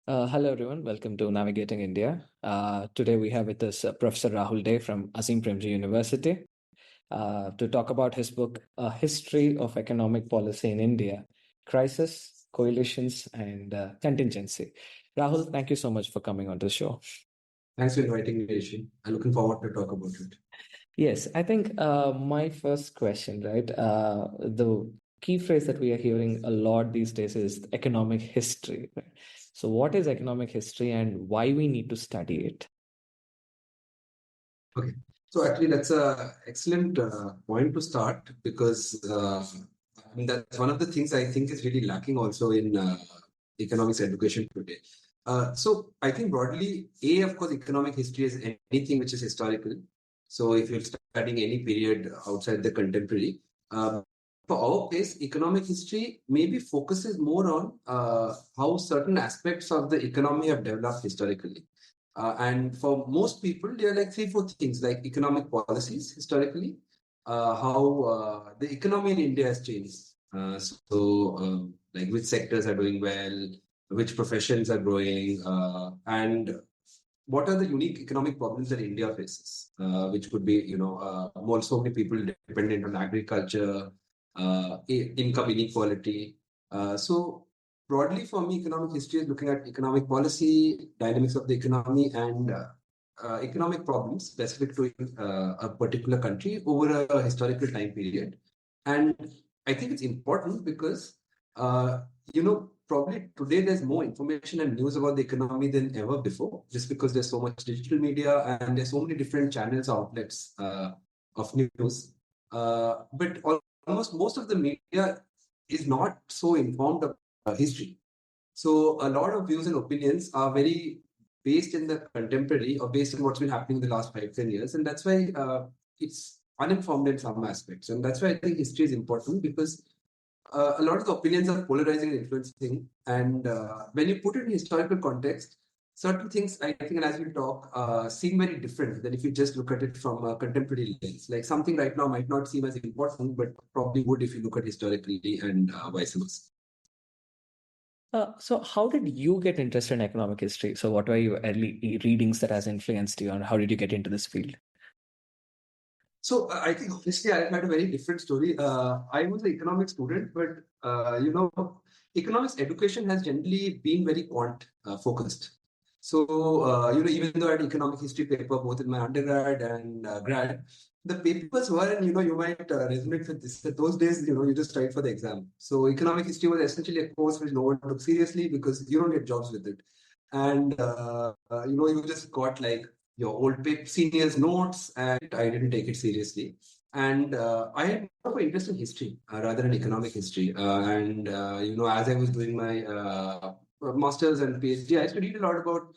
Hello, everyone. Welcome to Navigating India. Today we have with us Professor Rahul Day from Azim Premji University to talk about his book, A History of Economic Policy in India, Crisis, Coalitions, and Contingency. Rahul, thank you so much for coming on the show. Thanks for inviting me, Rishi. I'm looking forward to talk about it. Yes, I think my first question, right? The key phrase that we are hearing a lot these days is economic history, right? So what is economic history and why we need to study it? Okay. So actually, that's an excellent point to start because that's one of the things I think is really lacking also in economics education today. So I think broadly, of course, economic history is anything which is historical. So if you're studying any period outside the contemporary, for our case, economic history maybe focuses more on how certain aspects of the economy have developed historically. And for most people, there are like 3-4 things like economic policies historically, how the economy in India has changed. Like which sectors are doing well, which professions are growing, and what are the unique economic problems that India faces, which could be, more so many people dependent on agriculture, income inequality. So broadly for me, economic history is looking at economic policy, dynamics of the economy, and economic problems specific to a particular country over a historical time period. And I think it's important because, probably today there's more information and news about the economy than ever before, just because there's so much digital media and there's so many different channels, outlets of news. But almost most of the media is not so informed about history. So a lot of views and opinions are very based in the contemporary or based on what's been happening in the last 5-10 years. And that's why it's uninformed in some aspects. And that's why I think history is important because a lot of the opinions are polarizing and influencing. And when you put it in historical context, certain things, I think, and as we talk, seem very different than if you just look at it from a contemporary lens. Like something right now might not seem as important, but probably would if you look at historically and vice versa. So how did you get interested in economic history? So what were your early readings that has influenced you, and how did you get into this field? So I think honestly, I had a very different story. I was an economics student, but economics education has generally been very quant focused. So even though I had economic history paper both in my undergrad and grad, the papers were, and you might resonate with this. That those days, you just write for the exam. So economic history was essentially a course which no one took seriously because you don't get jobs with it, and you just got like your old seniors' notes, and I didn't take it seriously. And I had more of an interest in history rather than economic history. As I was doing my masters and PhD, I used to read a lot about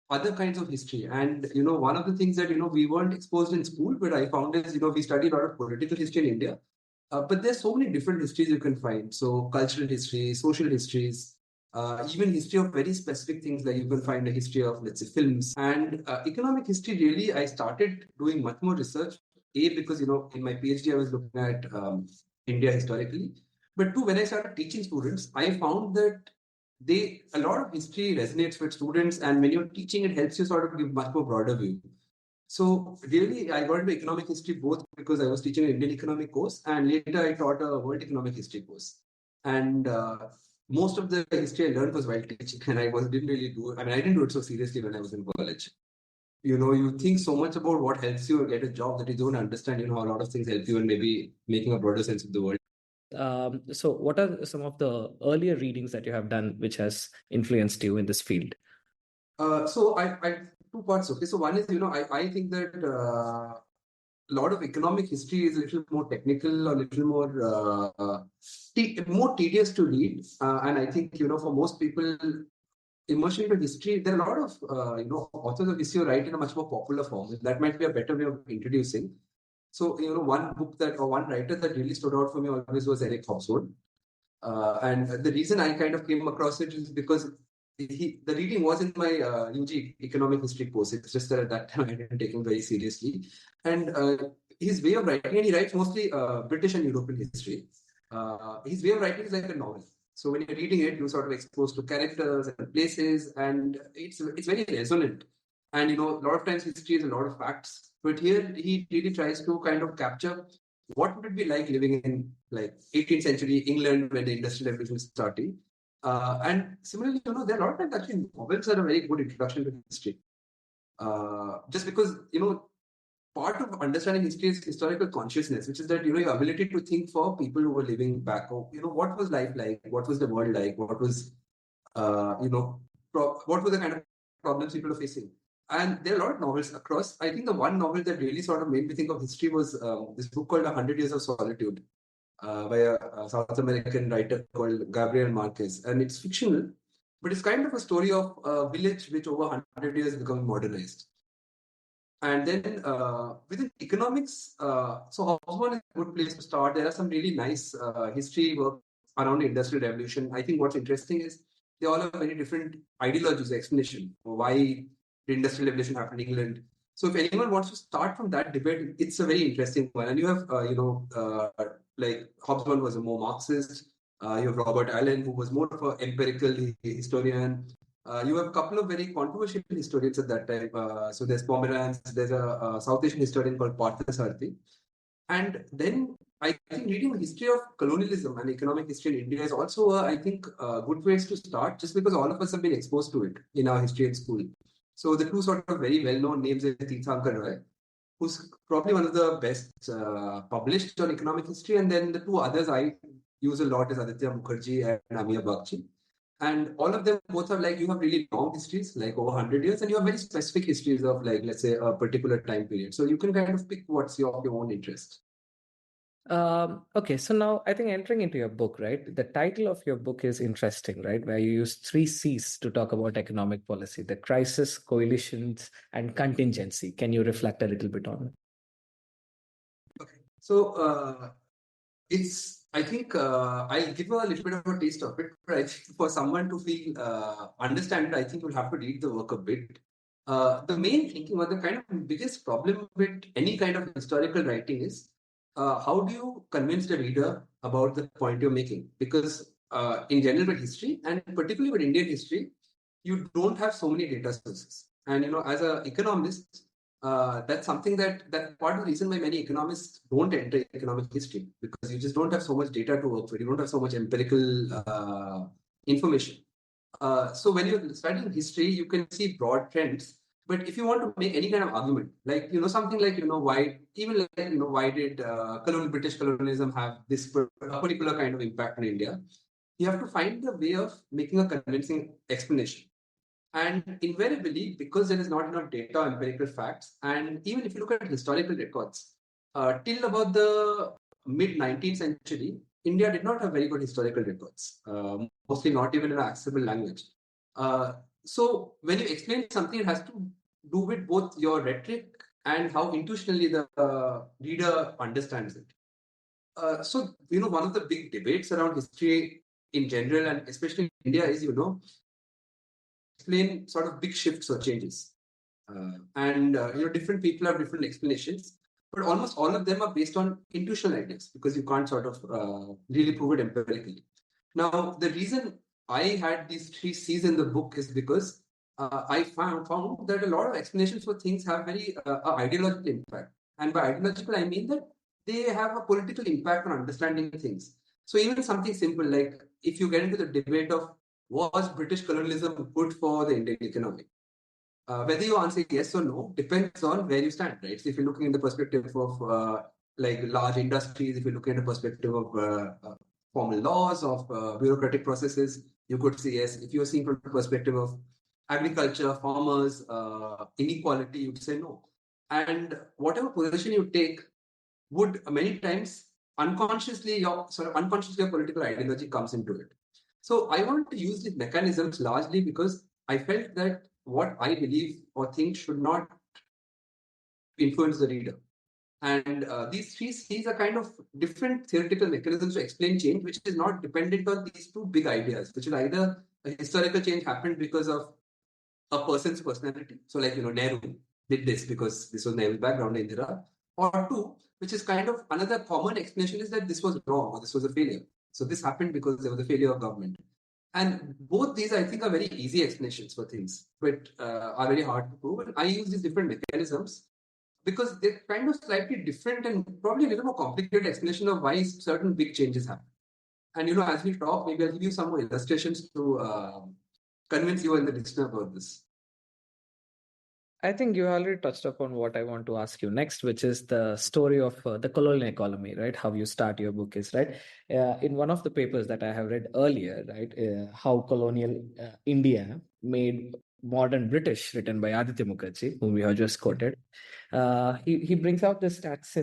other kinds of history. And one of the things that we weren't exposed in school, but I found is we studied a lot of political history in India. But there's so many different histories you can find. So cultural history, social histories, even history of very specific things, like you can find a history of, let's say, films. And economic history, really, I started doing much more research. Because, in my PhD, I was looking at India historically. But two, when I started teaching students, I found that a lot of history resonates with students. And when you're teaching, it helps you sort of give much more broader view. So really, I got into economic history both because I was teaching an Indian economic course, and later I taught a world economic history course. And most of the history I learned was while teaching, and didn't really do it. I mean, I didn't do it so seriously when I was in college. You think so much about what helps you get a job that you don't understand, how a lot of things help you in maybe making a broader sense of the world. So what are some of the earlier readings that you have done which has influenced you in this field? So I two parts. Okay, so one is I think that a lot of economic history is a little more technical, or a little more tedious to read, and I think for most people, immersion into history, there are a lot of authors of history who write in a much more popular form. That might be a better way of introducing. So one book or one writer that really stood out for me always was Eric Hobsbawm. And the reason I kind of came across it is because the reading was in my UG economic history course. It's just that at that time I didn't take him very seriously. And his way of writing, and he writes mostly British and European history. His way of writing is like a novel. So when you're reading it, you're sort of exposed to characters and places, and it's very resonant. And a lot of times history is a lot of facts, but here he really tries to kind of capture what would it be like living in like 18th century England when the industrial revolution is starting. And similarly, there are a lot of times actually novels are a very good introduction to history. Just because part of understanding history is historical consciousness, which is that your ability to think for people who were living back home. What was life like? What was the world like? What was what were the kind of problems people were facing? And there are a lot of novels across. I think the one novel that really sort of made me think of history was this book called "100 Years of Solitude" by a South American writer called Gabriel Marquez, and it's fictional, but it's kind of a story of a village which over 100 years become modernized. And then within economics, so Osborne is a good place to start. There are some really nice history work around the Industrial Revolution. I think what's interesting is they all have very different ideologies, explanation for why the Industrial Revolution happened in England. So if anyone wants to start from that debate, it's a very interesting one. And you have, like Hobsbawm was a more Marxist. You have Robert Allen, who was more of an empirical historian. You have a couple of very controversial historians at that time. So there's Pomeranz, there's a South Asian historian called Parthasarathy. And then I think reading the history of colonialism and economic history in India is also, I think, a good place to start, just because all of us have been exposed to it in our history in school. So the two sort of very well-known names are Tirthankar Roy, who's probably one of the best published on economic history, and then the two others I use a lot is Aditya Mukherjee and Amir Bakshi. And all of them both are like, you have really long histories, like over 100 years, and you have very specific histories of like, let's say, a particular time period. So you can kind of pick what's your own interest. Okay, so now I think entering into your book, right? The title of your book is interesting, right? Where you use 3 C's to talk about economic policy: the crisis, coalitions, and contingency. Can you reflect a little bit on it? Okay. So I think I'll give a little bit of a taste of it, but I think for someone to feel, understand it, I think you'll have to read the work a bit. The main thinking or the kind of biggest problem with any kind of historical writing is how do you convince the reader about the point you're making? Because in general with history, and particularly with Indian history, you don't have so many data sources. And as an economist, that's something that part of the reason why many economists don't enter economic history, because you just don't have so much data to work with. You don't have so much empirical information. So when you're studying history, you can see broad trends. But if you want to make any kind of argument, like something like why even like why did British colonialism have this particular kind of impact on India, you have to find the way of making a convincing explanation. And invariably, because there is not enough data, empirical facts, and even if you look at historical records, till about the mid 19th century, India did not have very good historical records, mostly not even in an accessible language. So when you explain something, it has to do with both your rhetoric and how intuitionally the reader understands it. So, one of the big debates around history in general, and especially in India, is, explain sort of big shifts or changes. Different people have different explanations, but almost all of them are based on intuitional ideas, because you can't sort of really prove it empirically. Now, the reason I had these 3 C's in the book is because I found that a lot of explanations for things have very ideological impact. And by ideological, I mean that they have a political impact on understanding things. So even something simple like, if you get into the debate of, was British colonialism good for the Indian economy? Whether you answer yes or no depends on where you stand, right? So if you're looking in the perspective of like large industries, if you're looking at the perspective of formal laws, of bureaucratic processes, you could say yes. If you're seeing from the perspective of agriculture, farmers, inequality, you'd say no. And whatever position you take would many times unconsciously your political ideology comes into it. So I wanted to use these mechanisms largely because I felt that what I believe or think should not influence the reader. And these 3 C's are kind of different theoretical mechanisms to explain change, which is not dependent on these two big ideas, which is either a historical change happened because of a person's personality. So like, Nehru did this because this was Nehru's background, Indira. Or two, which is kind of another common explanation, is that this was wrong or this was a failure. So this happened because there was a failure of government. And both these, I think, are very easy explanations for things, but are very hard to prove. And I use these different mechanisms because they're kind of slightly different and probably a little more complicated explanation of why certain big changes happen. And as we talk, maybe I'll give you some more illustrations to convince you and the listener about this. I think you already touched upon what I want to ask you next, which is the story of the colonial economy, right? How you start your book is, right? In one of the papers that I have read earlier, right, how colonial India made modern British, written by Aditya Mukherjee, whom we have just quoted. He brings out the stats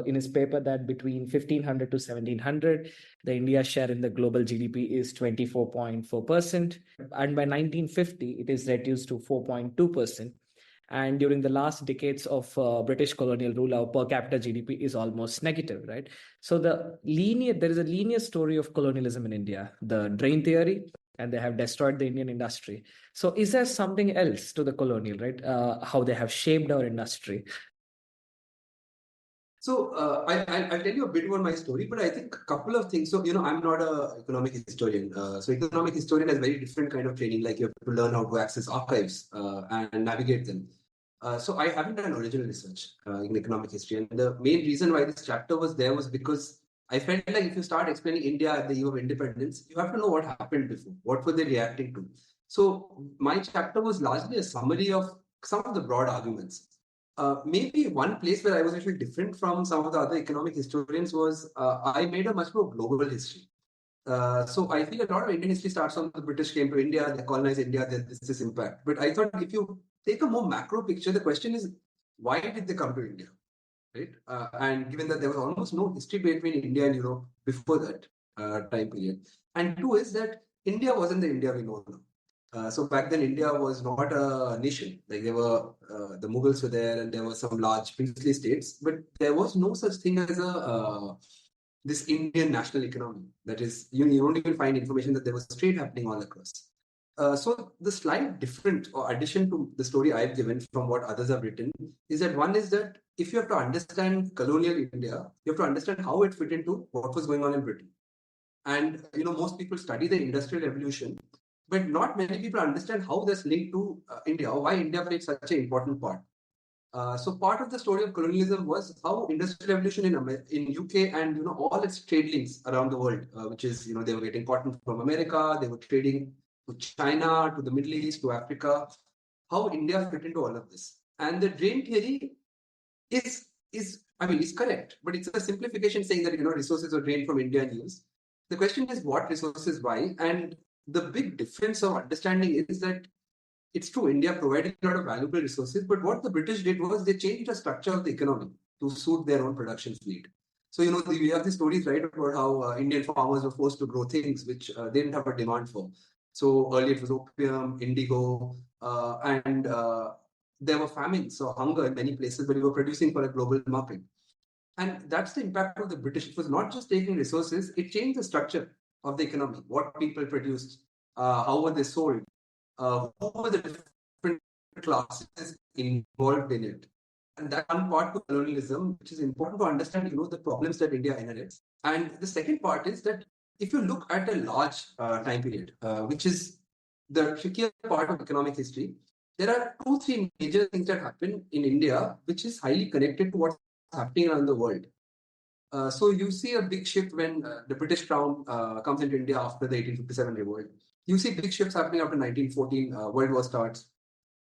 in his paper that between 1500 to 1700, the India share in the global GDP is 24.4%, and by 1950, it is reduced to 4.2%. And during the last decades of British colonial rule, our per capita GDP is almost negative, right? So there is a linear story of colonialism in India, the drain theory, and they have destroyed the Indian industry. So is there something else to the colonial, right? How they have shaped our industry? So I'll tell you a bit about my story, but I think a couple of things. So, I'm not an economic historian. So economic historian has very different kind of training, like you have to learn how to access archives and navigate them. So I haven't done original research in economic history. And the main reason why this chapter was there was because I felt like if you start explaining India at the eve of independence, you have to know what happened before. What were they reacting to? So my chapter was largely a summary of some of the broad arguments. Maybe one place where I was actually different from some of the other economic historians was I made a much more global history. So I feel a lot of Indian history starts on the British came to India, they colonized India, then this impact. But I thought if you take a more macro picture, the question is, why did they come to India? Right? And given that there was almost no history between India and Europe before that time period. And two is that India wasn't the India we know now. So back then, India was not a nation. Like there were the Mughals were there, and there were some large princely states, but there was no such thing as a this Indian national economy. That is, you don't even find information that there was trade happening all across. So the slight different or addition to the story I've given from what others have written is that one is that if you have to understand colonial India, you have to understand how it fit into what was going on in Britain. And most people study the Industrial Revolution, but not many people understand how that's linked to India or why India played such an important part. So part of the story of colonialism was how Industrial Revolution in UK and all its trade links around the world, which is they were getting cotton from America, they were trading to China, to the Middle East, to Africa. How India fit into all of this, and the drain theory is correct, but it's a simplification saying that resources are drained from India and used. The question is what resources, why, and the big difference of understanding is that it's true, India provided a lot of valuable resources, but what the British did was they changed the structure of the economy to suit their own production fleet. So, we have these stories, right, about how Indian farmers were forced to grow things which they didn't have a demand for. So, earlier it was opium, indigo, and there were famines, so hunger in many places, but we were producing for a global market. And that's the impact of the British. It was not just taking resources, it changed the structure of the economy, what people produced, how were they sold, who were the different classes involved in it. And that one part to colonialism, which is important to understand, the problems that India inherits. And the second part is that if you look at a large time period, which is the trickier part of economic history, there are 2-3 major things that happen in India, which is highly connected to what's happening around the world. So you see a big shift when the British Crown comes into India after the 1857 revolt. You see big shifts happening after 1914, World War starts,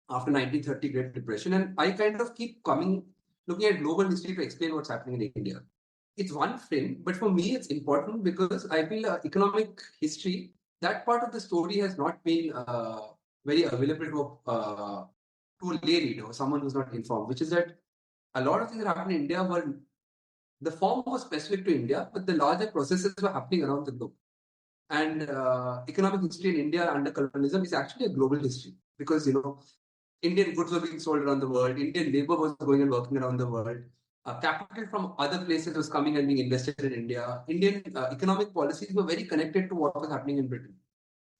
after 1930 Great Depression. And I kind of keep looking at global history to explain what's happening in India. It's one frame, but for me, it's important because I feel economic history, that part of the story has not been very available to a lay reader or someone who's not informed, which is that a lot of things that happened in India the form was specific to India, but the larger processes were happening around the globe. And economic history in India under colonialism is actually a global history because, Indian goods were being sold around the world, Indian labor was going and working around the world, capital from other places was coming and being invested in India. Indian economic policies were very connected to what was happening in Britain.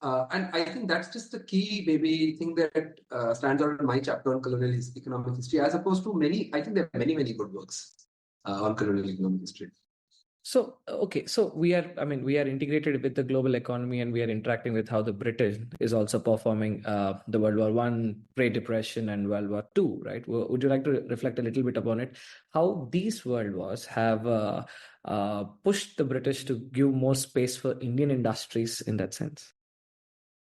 And I think that's just the key, maybe, thing that stands out in my chapter on colonial economic history, as opposed to I think there are many, many good works on colonial economic history. So, okay, so we are integrated with the global economy and we are interacting with how the British is also performing the World War One, Great Depression, and World War Two, right? Would you like to reflect a little bit upon it? How these world wars have pushed the British to give more space for Indian industries in that sense?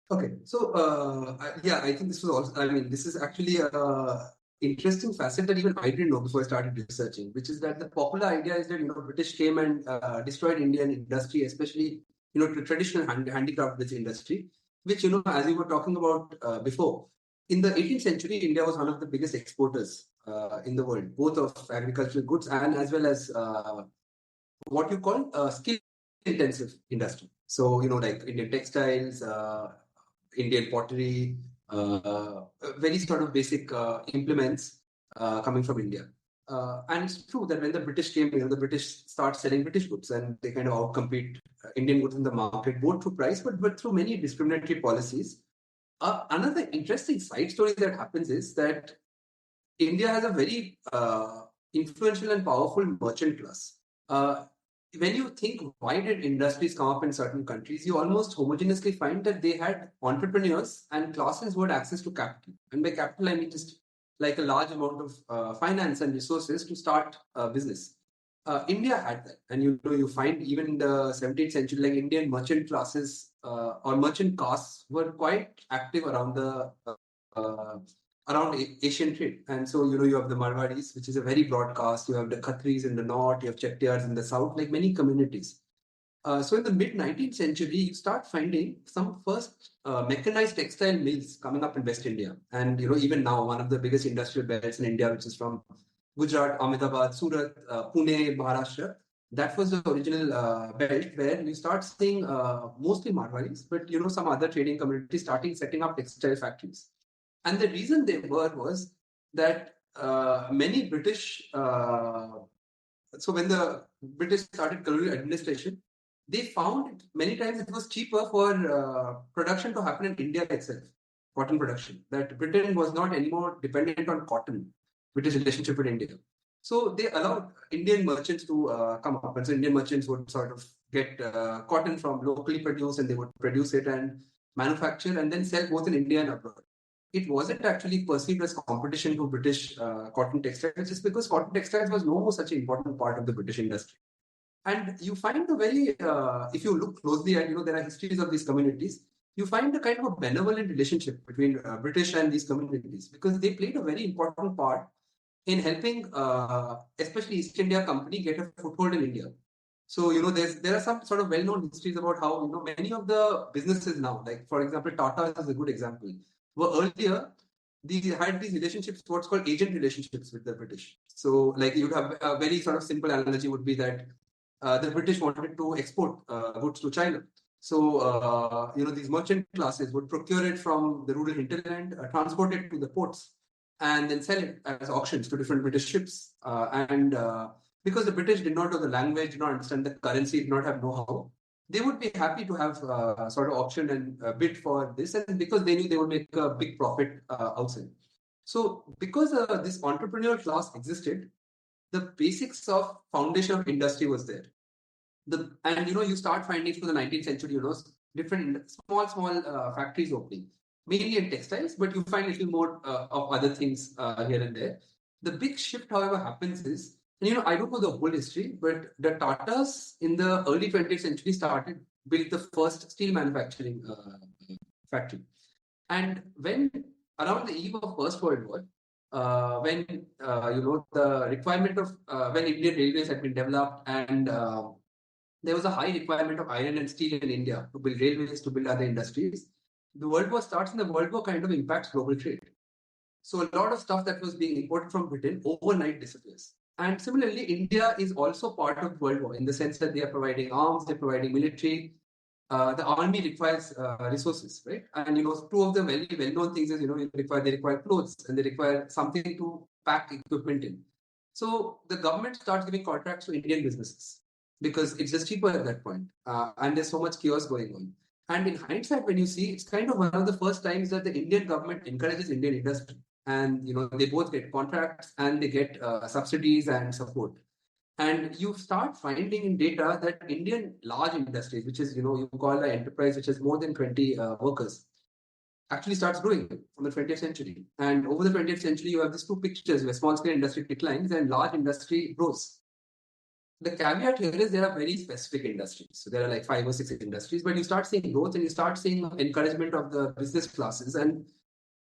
Okay, so yeah, I think this was also. I mean, this is actually a interesting facet that even I didn't know before I started researching, which is that the popular idea is that British came and destroyed Indian industry, especially the traditional handicraft goods industry, which as you were talking about before, in the 18th century, India was one of the biggest exporters in the world, both of agricultural goods and as well as what you call skill intensive industry. So, like Indian textiles, Indian pottery, very sort of basic implements coming from India. And it's true that when the British came here, the British start selling British goods and they kind of outcompete Indian goods in the market, both through price, but through many discriminatory policies. Another interesting side story that happens is that India has a very influential and powerful merchant class. Uh, when you think why did industries come up in certain countries, you almost homogeneously find that they had entrepreneurs and classes who had access to capital. And by capital, I mean just like a large amount of finance and resources to start a business. India had that, and you find even in the 17th century, like Indian merchant classes or merchant castes were quite active around the uh, around Asian trade. And so, you have the Marwadis, which is a very broad caste. You have the Khatris in the north, you have Chettiars in the south, like many communities. So in the mid 19th century, you start finding some first mechanized textile mills coming up in West India. And, even now, one of the biggest industrial belts in India, which is from Gujarat, Ahmedabad, Surat, Pune, Maharashtra. That was the original belt where you start seeing mostly Marwaris, but, some other trading communities setting up textile factories. And the reason they were was that many British, so when the British started colonial administration, they found many times it was cheaper for production to happen in India itself, cotton production, that Britain was not anymore dependent on cotton, British relationship with India. So they allowed Indian merchants to come up. And so Indian merchants would sort of get cotton from locally produced and they would produce it and manufacture and then sell both in India and abroad. It wasn't actually perceived as competition to British cotton textiles, just because cotton textiles was no more such an important part of the British industry. And you find a very, if you look closely at, there are histories of these communities, you find a kind of a benevolent relationship between British and these communities because they played a very important part in helping, especially East India Company, get a foothold in India. So, there are some sort of well-known histories about how, many of the businesses now, like for example, Tata is a good example, were earlier, these had these relationships, what's called agent relationships with the British. So, like you'd have a very sort of simple analogy would be that the British wanted to export goods to China. So, these merchant classes would procure it from the rural hinterland, transport it to the ports, and then sell it as auctions to different British ships. And because the British did not know the language, did not understand the currency, did not have know-how, they would be happy to have sort of auction and bid for this, and because they knew they would make a big profit outside. So, because this entrepreneurial class existed, the basics of foundation of industry was there. And you start finding through the 19th century, different small factories opening, mainly in textiles, but you find a little more of other things here and there. The big shift, however, happens is, and I don't know the whole history, but the Tatas in the early 20th century built the first steel manufacturing factory. And when around the eve of First World War, when the requirement of when Indian railways had been developed and there was a high requirement of iron and steel in India to build railways, to build other industries. The World War starts and the World War kind of impacts global trade. So a lot of stuff that was being imported from Britain overnight disappears. And similarly, India is also part of the World War in the sense that they are providing arms, they're providing military. The army requires resources, right? And two of the very well-known things is they require clothes and they require something to pack equipment in. So the government starts giving contracts to Indian businesses because it's just cheaper at that point, and there's so much chaos going on. And in hindsight, when you see, it's kind of one of the first times that the Indian government encourages Indian industry, and they both get contracts and they get subsidies and support. And you start finding in data that Indian large industries, which is, you call an enterprise which has more than 20 workers, actually starts growing from the 20th century. And over the 20th century, you have these two pictures where small scale industry declines and large industry grows. The caveat here is there are very specific industries. So there are like 5 or 6 industries, but you start seeing growth and you start seeing encouragement of the business classes. And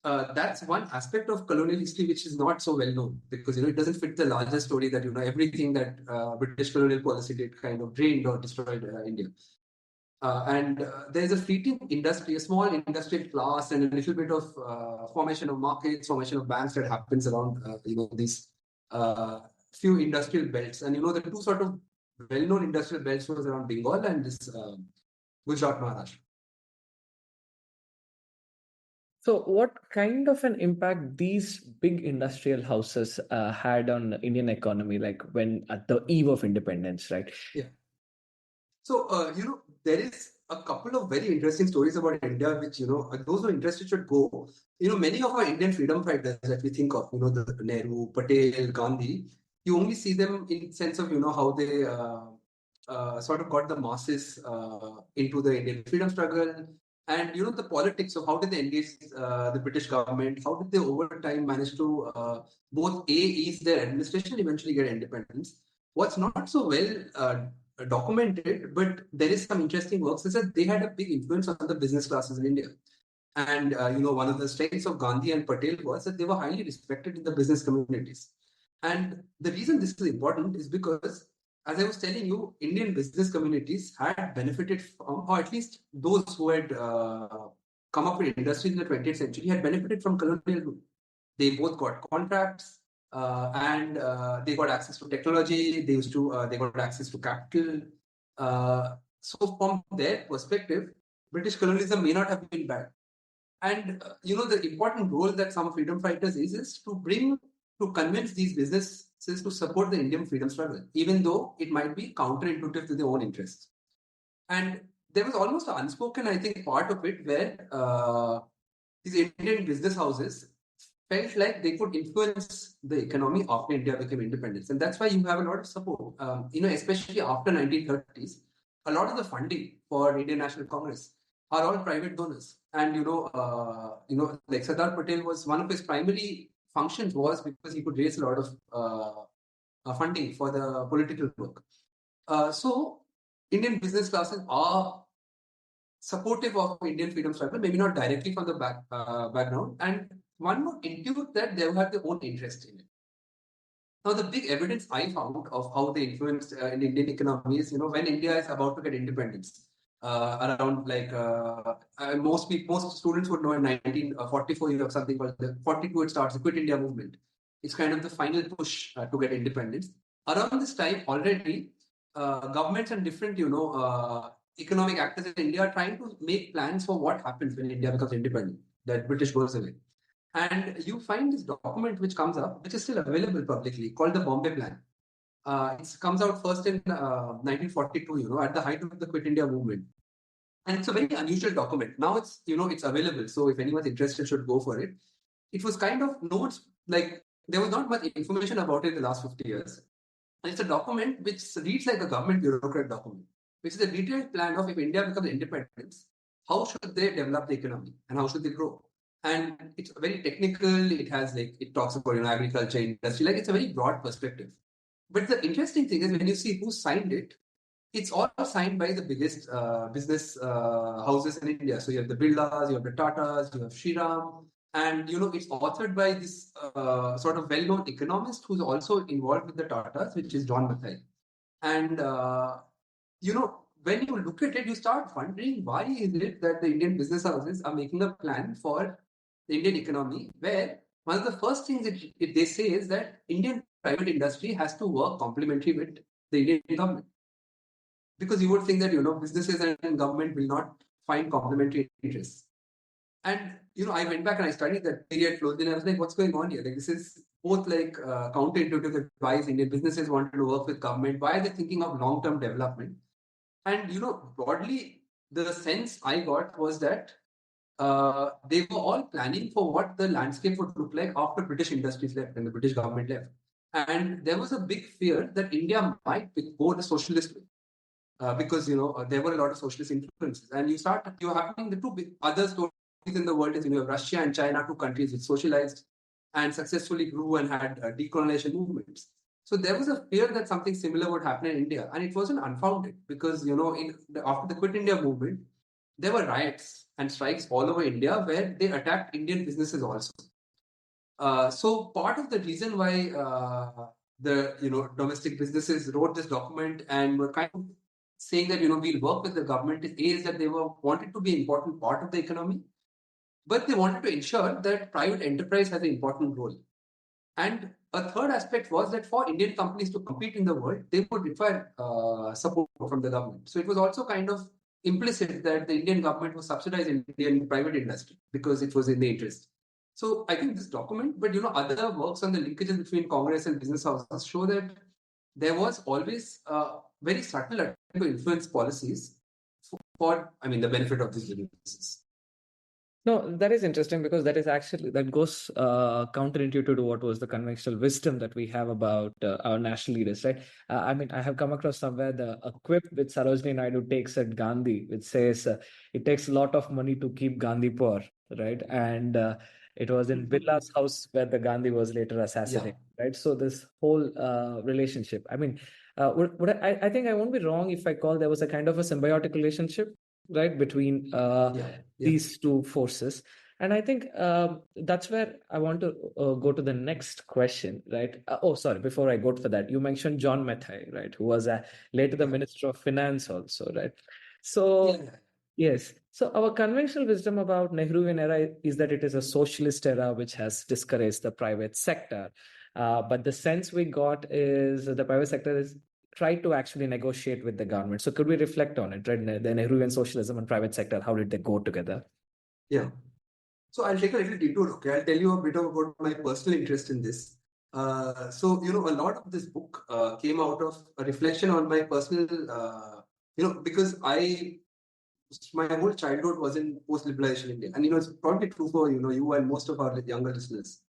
that's one aspect of colonial history which is not so well known because it doesn't fit the larger story that everything that British colonial policy did kind of drained or destroyed India. And there's a fleeting industry, a small industrial class, and a little bit of formation of markets, formation of banks that happens around these few industrial belts. And the two sort of well-known industrial belts was around Bengal and this Gujarat, Maharashtra. So, what kind of an impact these big industrial houses had on the Indian economy, like when at the eve of independence, right? Yeah. So, there is a couple of very interesting stories about India, which, those who are interested should go. Many of our Indian freedom fighters that we think of, the Nehru, Patel, Gandhi, you only see them in sense of, how they sort of got the masses into the Indian freedom struggle. And, the politics of how did they engage the British government? How did they over time manage to both ease their administration, eventually get independence? What's not so well documented, but there is some interesting works, is that they had a big influence on the business classes in India. And, one of the strengths of Gandhi and Patel was that they were highly respected in the business communities. And the reason this is important is because, as I was telling you, Indian business communities had benefited from, or at least those who had come up with industries in the 20th century had benefited from colonial rule. They both got contracts, and they got access to technology. They got access to capital. So from their perspective, British colonialism may not have been bad. And the important role that some freedom fighters is to convince these businesses to support the Indian freedom struggle, even though it might be counterintuitive to their own interests. And there was almost an unspoken, I think, part of it where these Indian business houses felt like they could influence the economy after India became independent. And that's why you have a lot of support, especially after 1930s. A lot of the funding for Indian National Congress are all private donors. And, like Sardar Patel was one of his primary functions was because he could raise a lot of funding for the political work. So Indian business classes are supportive of Indian freedom struggle, maybe not directly from the background. And one would intuit that they have their own interest in it. Now, the big evidence I found of how they influenced in Indian economy is, when India is about to get independence, around like most students would know in 1944 you have something called the 42 it starts the Quit India movement. It's kind of the final push to get independence. Around this time already, governments and different economic actors in India are trying to make plans for what happens when India becomes independent, that British goes away. And you find this document which comes up, which is still available publicly, called the Bombay Plan. It comes out first in 1942, at the height of the Quit India movement. And it's a very unusual document. Now it's available. So if anyone's interested, should go for it. It was kind of notes, like there was not much information about it in the last 50 years. And it's a document which reads like a government bureaucrat document, which is a detailed plan of if India becomes independent, how should they develop the economy and how should they grow? And it's very technical. It has it talks about agriculture, industry. Like it's a very broad perspective. But the interesting thing is when you see who signed it, it's all signed by the biggest business houses in India. So you have the Birlas, you have the Tatas, you have Shriram, and it's authored by this sort of well-known economist who's also involved with the Tatas, which is John Mackay. And when you look at it, you start wondering why is it that the Indian business houses are making a plan for the Indian economy, where one of the first things they say is that Indian private industry has to work complementary with the Indian government. Because you would think that businesses and government will not find complementary interests. And I went back and I studied that period closely, and I was like, what's going on here? Like this is both counterintuitive. Why is Indian businesses want to work with government? Why are they thinking of long-term development? And broadly, the sense I got was that they were all planning for what the landscape would look like after British industries left and the British government left. And there was a big fear that India might go the socialist way. Because there were a lot of socialist influences, and you're happening the two big other stories in the world is Russia and China, two countries which socialized and successfully grew and had decolonization movements. So there was a fear that something similar would happen in India, and it wasn't unfounded because after the Quit India movement, there were riots and strikes all over India where they attacked Indian businesses also. So part of the reason why the domestic businesses wrote this document and were kind of saying that we'll work with the government is that they wanted to be an important part of the economy, but they wanted to ensure that private enterprise has an important role. And a third aspect was that for Indian companies to compete in the world, they would require support from the government. So it was also kind of implicit that the Indian government was subsidizing Indian private industry because it was in the interest. So I think this document, but other works on the linkages between Congress and business houses show that there was always very subtle attempt to influence policies for the benefit of these businesses. No, that is interesting because that goes counterintuitive to what was the conventional wisdom that we have about our national leaders, right? I have come across somewhere a quip which Sarojini Naidu takes at Gandhi, which says it takes a lot of money to keep Gandhi poor, right? And it was in Billa's house where the Gandhi was later assassinated, right? So this whole relationship. I think I won't be wrong if I call there was a kind of a symbiotic relationship, right, between these two forces. And I think that's where I want to go to the next question, right? Sorry, before I go for that, you mentioned John Mathai, right, who was later the Minister of Finance also, right? So, yes. So our conventional wisdom about Nehruvian era is that it is a socialist era which has discouraged the private sector. But the sense we got is the private sector is try to actually negotiate with the government. So could we reflect on it, right? The Nehruvian socialism and private sector, how did they go together? Yeah. So I'll take a little detour, okay? I'll tell you a bit about my personal interest in this. So, a lot of this book came out of a reflection on my personal, because my whole childhood was in post-liberalization India. And, it's probably true for, you and most of our younger listeners.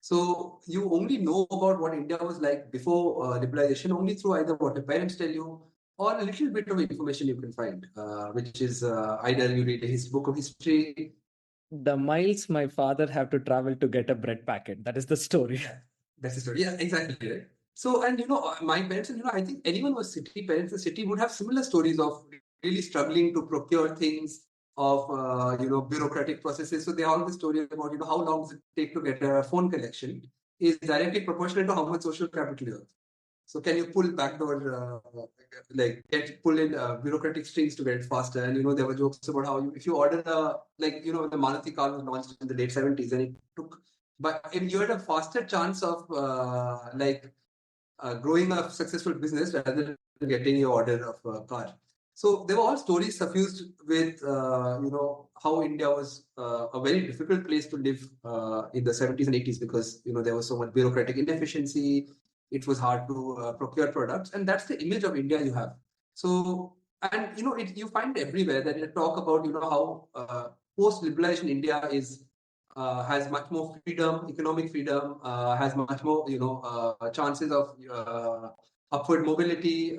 So you only know about what India was like before liberalization only through either what your parents tell you or a little bit of information you can find, which is either you read a book of history. The miles my father have to travel to get a bread packet. That is the story. Yeah, that's the story. Yeah, exactly. Right. So, and my parents, and I think anyone who was city parents in the city would have similar stories of really struggling to procure things, of bureaucratic processes. So they all the story about how long does it take to get a phone connection is directly proportional to how much social capital you have. So can you pull backdoor, pull in bureaucratic strings to get it faster? And there were jokes about how if you order the Maruti car was launched in the late 70s and it took, but if you had a faster chance of growing a successful business rather than getting your order of a car. So there were all stories suffused with how India was a very difficult place to live in the 70s and 80s because there was so much bureaucratic inefficiency. It was hard to procure products, and that's the image of India you have. So, and you find everywhere that you talk about how post-liberalization India is has much more freedom, economic freedom, has much more chances of upward mobility,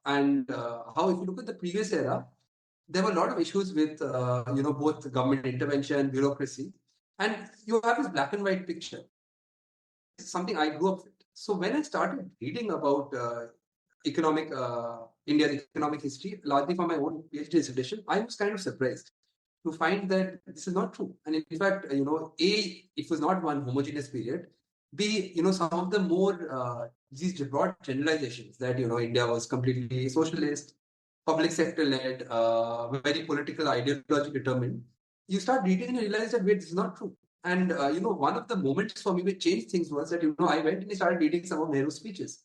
and how if you look at the previous era, there were a lot of issues with both government intervention, bureaucracy, and you have this black and white picture. It's something I grew up with. So when I started reading about India's economic history, largely for my own PhD dissertation, I was kind of surprised to find that this is not true. And in fact, A, it was not one homogeneous period. B, some of the more these broad generalizations that India was completely socialist, public sector led, very political ideology determined. You start reading and you realize that wait, this is not true. And one of the moments for me which changed things was that I went and I started reading some of Nehru's speeches,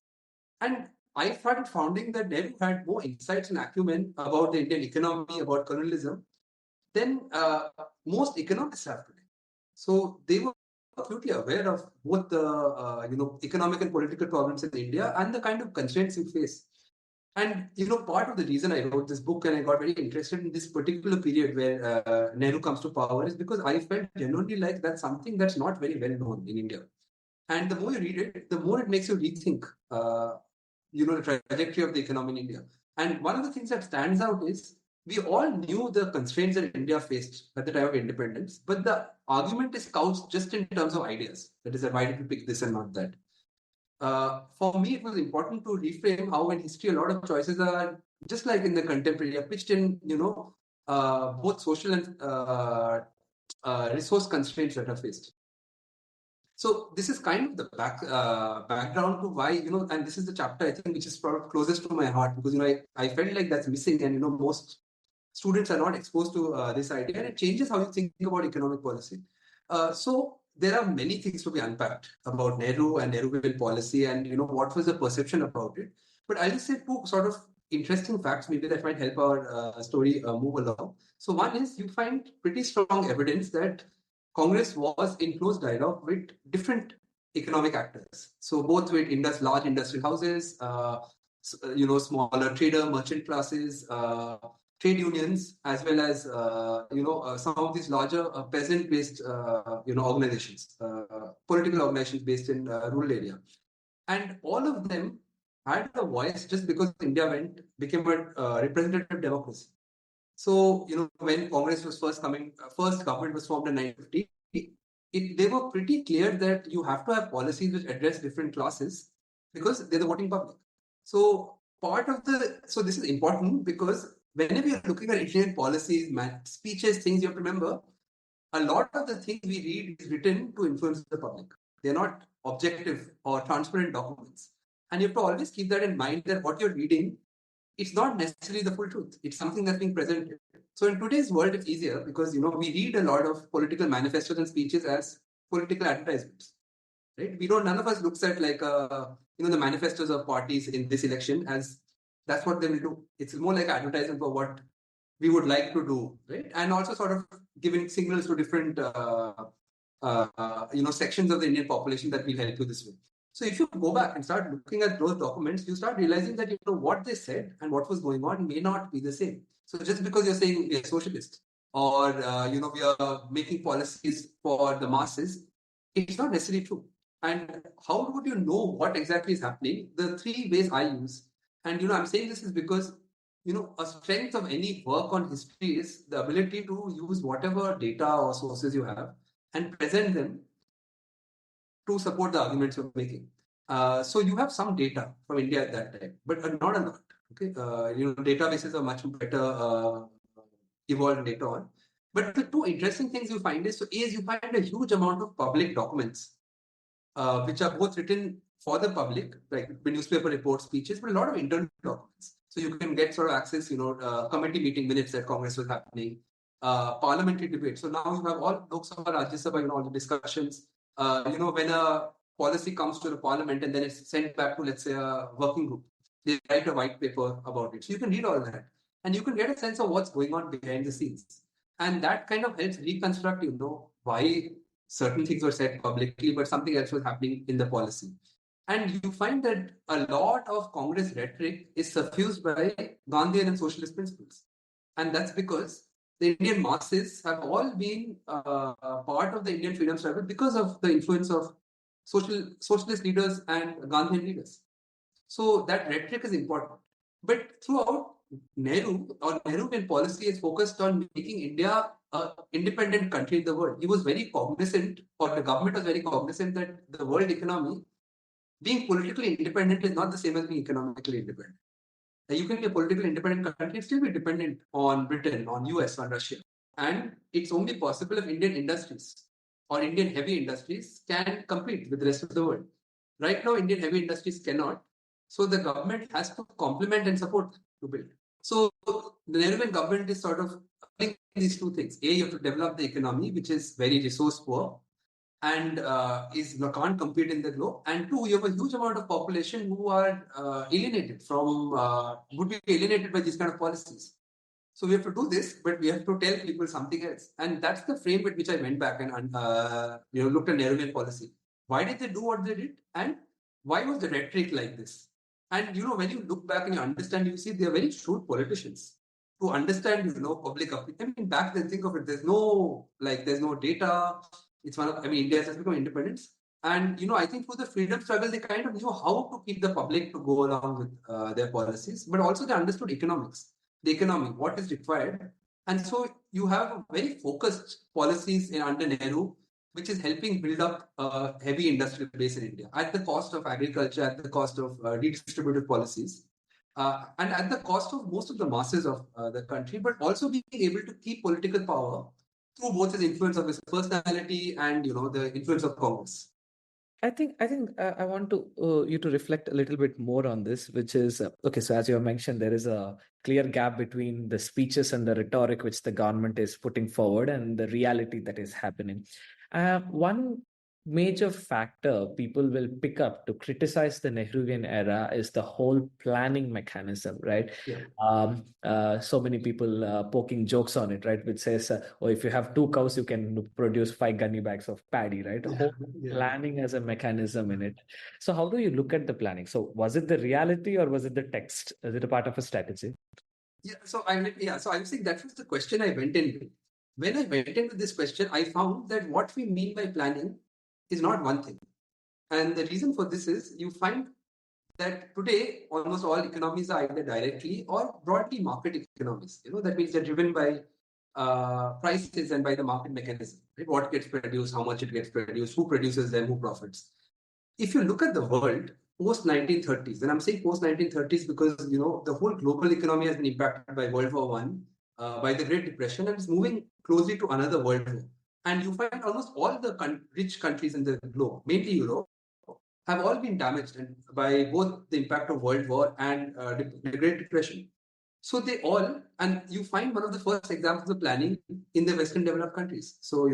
and I started finding that Nehru had more insights and acumen about the Indian economy, about colonialism, than most economists have today. So they were acutely aware of both the economic and political problems in India and the kind of constraints you face. And part of the reason I wrote this book and I got very interested in this particular period where Nehru comes to power is because I felt genuinely like that's something that's not very well known in India. And the more you read it, the more it makes you rethink, the trajectory of the economy in India. And one of the things that stands out is we all knew the constraints that India faced at the time of independence, but the argument is couched just in terms of ideas. That is, why did we pick this and not that? For me, it was important to reframe how in history a lot of choices are just like in the contemporary, are pitched in, both social and resource constraints that are faced. So this is kind of the background to why, and this is the chapter I think which is probably closest to my heart, because I felt like that's missing, and most students are not exposed to this idea, and it changes how you think about economic policy. So there are many things to be unpacked about Nehru and Nehruvian policy, and what was the perception about it. But I'll just say two sort of interesting facts maybe that might help our story move along. So one is you find pretty strong evidence that Congress was in close dialogue with different economic actors. So both with large industrial houses, smaller trader, merchant classes, trade unions, as well as some of these larger peasant-based organizations, political organizations based in rural area, and all of them had a voice just because India became a representative democracy. So, when Congress was first government was formed in 1950, they were pretty clear that you have to have policies which address different classes because they're the voting public. So, so this is important because whenever you're looking at Indian policies, speeches, things you have to remember, a lot of the things we read is written to influence the public. They're not objective or transparent documents. And you have to always keep that in mind that what you're reading, it's not necessarily the full truth. It's something that's being presented. So in today's world, it's easier because, we read a lot of political manifestos and speeches as political advertisements, right? None of us looks at the manifestos of parties in this election as that's what they will do. It's more like advertising for what we would like to do, right? And also sort of giving signals to different, sections of the Indian population that will help you this way. So if you go back and start looking at those documents, you start realizing that what they said and what was going on may not be the same. So just because you're saying we are socialist or we are making policies for the masses, it's not necessarily true. And how would you know what exactly is happening? The three ways I use, and I'm saying this is because a strength of any work on history is the ability to use whatever data or sources you have and present them to support the arguments you're making. So you have some data from India at that time, but not a lot. Okay, databases are much better evolved later on. But the two interesting things you find is, you find a huge amount of public documents, which are both written for the public, like the newspaper reports, speeches, but a lot of internal documents. So you can get sort of access, committee meeting minutes that Congress was happening, parliamentary debate. So now you have all Lok Sabha, Rajya Sabha, all the discussions. When a policy comes to the parliament and then it's sent back to, let's say, a working group, they write a white paper about it. So you can read all that and you can get a sense of what's going on behind the scenes. And that kind of helps reconstruct, why certain things were said publicly, but something else was happening in the policy. And you find that a lot of Congress rhetoric is suffused by Gandhian and socialist principles. And that's because the Indian masses have all been part of the Indian freedom struggle because of the influence of socialist leaders and Gandhian leaders. So that rhetoric is important. But throughout, Nehruvian policy is focused on making India an independent country in the world. He was very cognizant, or the government was very cognizant, that the world economy, being politically independent is not the same as being economically independent. You can be a politically independent country and still be dependent on Britain, on US, on Russia. And it's only possible if Indian industries or Indian heavy industries can compete with the rest of the world. Right now, Indian heavy industries cannot. So the government has to complement and support to build. So the Nehruvian government is sort of doing these two things. A, you have to develop the economy, which is very resource poor and can't compete in the globe. And two, you have a huge amount of population who are would be alienated by these kind of policies. So we have to do this, but we have to tell people something else. And that's the frame with which I went back and looked at Nehruvian policy. Why did they do what they did? And why was the rhetoric like this? And when you look back and you understand, you see they are very shrewd politicians to understand, public opinion. I mean, back then, think of it. There's no data. It's India has just become independent. And, I think through the freedom struggle, they kind of knew how to keep the public to go along with their policies, but also they understood economics, the economy, what is required. And so you have very focused policies under Nehru, which is helping build up a heavy industrial base in India at the cost of agriculture, at the cost of redistributive policies, and at the cost of most of the masses of the country, but also being able to keep political power through both his influence of his personality and the influence of Congress. I think I want to you to reflect a little bit more on this, which is okay. So as you have mentioned, there is a clear gap between the speeches and the rhetoric which the government is putting forward and the reality that is happening. One major factor people will pick up to criticize the Nehruvian era is the whole planning mechanism, right? So many people poking jokes on it, right? Which says, oh, if you have 2 cows, you can produce 5 gunny bags of paddy, right? The whole planning as a mechanism in it. So how do you look at the planning? So was it the reality or was it the text? Is it a part of a strategy? So I'm saying that was the question I went in with. When I went in with this question, I found that what we mean by planning is not one thing. And the reason for this is you find that today almost all economies are either directly or broadly market economies. That means they're driven by prices and by the market mechanism. Right? What gets produced, how much it gets produced, who produces them, who profits. If you look at the world post 1930s, and I'm saying post 1930s because the whole global economy has been impacted by World War One, by the Great Depression, and is moving closely to another world war. And you find almost all the rich countries in the globe, mainly Europe, have all been damaged by both the impact of World War and the Great Depression. So they all, and you find one of the first examples of planning in the Western developed countries. So,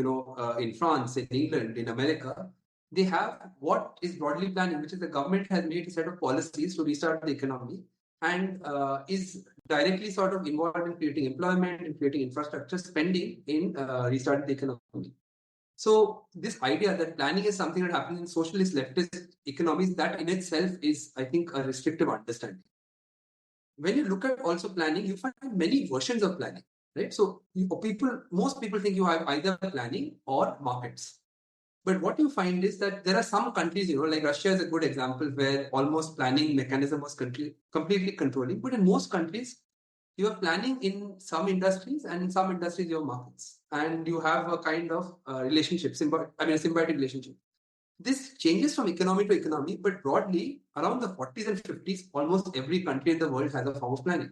in France, in England, in America, they have what is broadly planning, which is the government has made a set of policies to restart the economy and is directly sort of involved in creating employment and creating infrastructure spending in restarting the economy. So this idea that planning is something that happens in socialist leftist economies, that in itself is, I think, a restrictive understanding. When you look at also planning, you find many versions of planning, right? So most people think you have either planning or markets. But what you find is that there are some countries, like Russia is a good example where almost planning mechanism was completely controlling. But in most countries, you have planning in some industries, and in some industries you have markets, and you have a kind of relationship, a symbiotic relationship. This changes from economy to economy, but broadly around the 40s and 50s, almost every country in the world has a form of planning.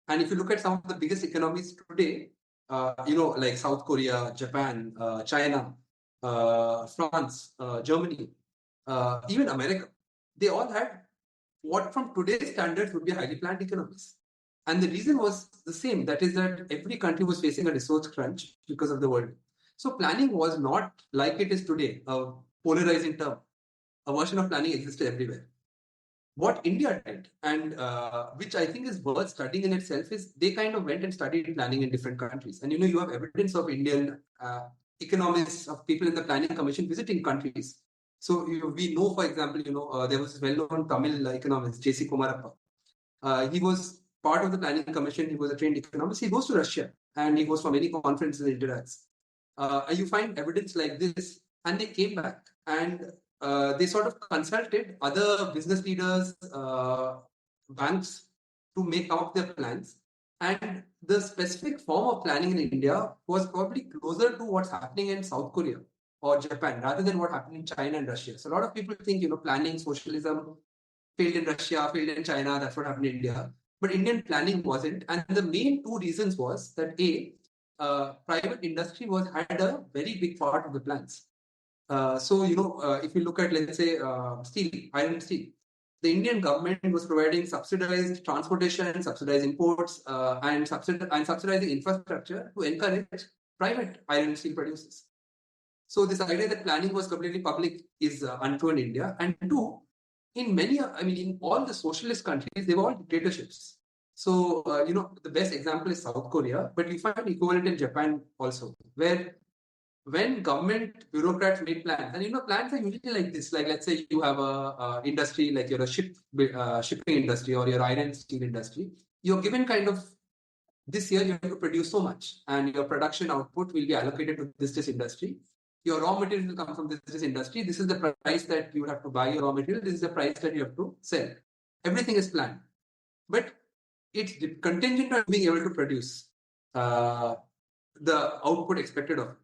And if you look at some of the biggest economies today, like South Korea, Japan, China, France, Germany, even America, they all had what from today's standards would be highly planned economies. And the reason was the same. That is that every country was facing a resource crunch because of the world. So planning was not like it is today, a polarizing term. A version of planning existed everywhere. What India did, and which I think is worth studying in itself, is they kind of went and studied planning in different countries. And you have evidence of Indian economists, of people in the planning commission visiting countries. So we know, for example, there was a well-known Tamil economist, J.C. Kumarappa. He was part of the planning commission. He was a trained economist. He goes to Russia and he goes for many conferences and interacts. And you find evidence like this, and they came back and they sort of consulted other business leaders, banks, to make up their plans. And the specific form of planning in India was probably closer to what's happening in South Korea or Japan rather than what happened in China and Russia. So a lot of people think, planning, socialism failed in Russia, failed in China, that's what happened in India. But Indian planning wasn't. And the main two reasons was that private industry had a very big part of the plans. If you look at, let's say, steel, iron and steel, the Indian government was providing subsidized transportation, subsidized imports, and subsidizing infrastructure to encourage private iron and steel producers. So this idea that planning was completely public is untrue in India. And two, in all the socialist countries, they were all dictatorships. So, the best example is South Korea, but you find equivalent in Japan also, where when government bureaucrats make plans, and plans are usually like this, like let's say you have a industry, like you're a shipping industry or your iron and steel industry, you're given kind of this year you have to produce so much, and your production output will be allocated to this industry. Your raw material will come from this industry. This is the price that you have to buy your raw material. This is the price that you have to sell. Everything is planned. But it's contingent on being able to produce the output expected of it.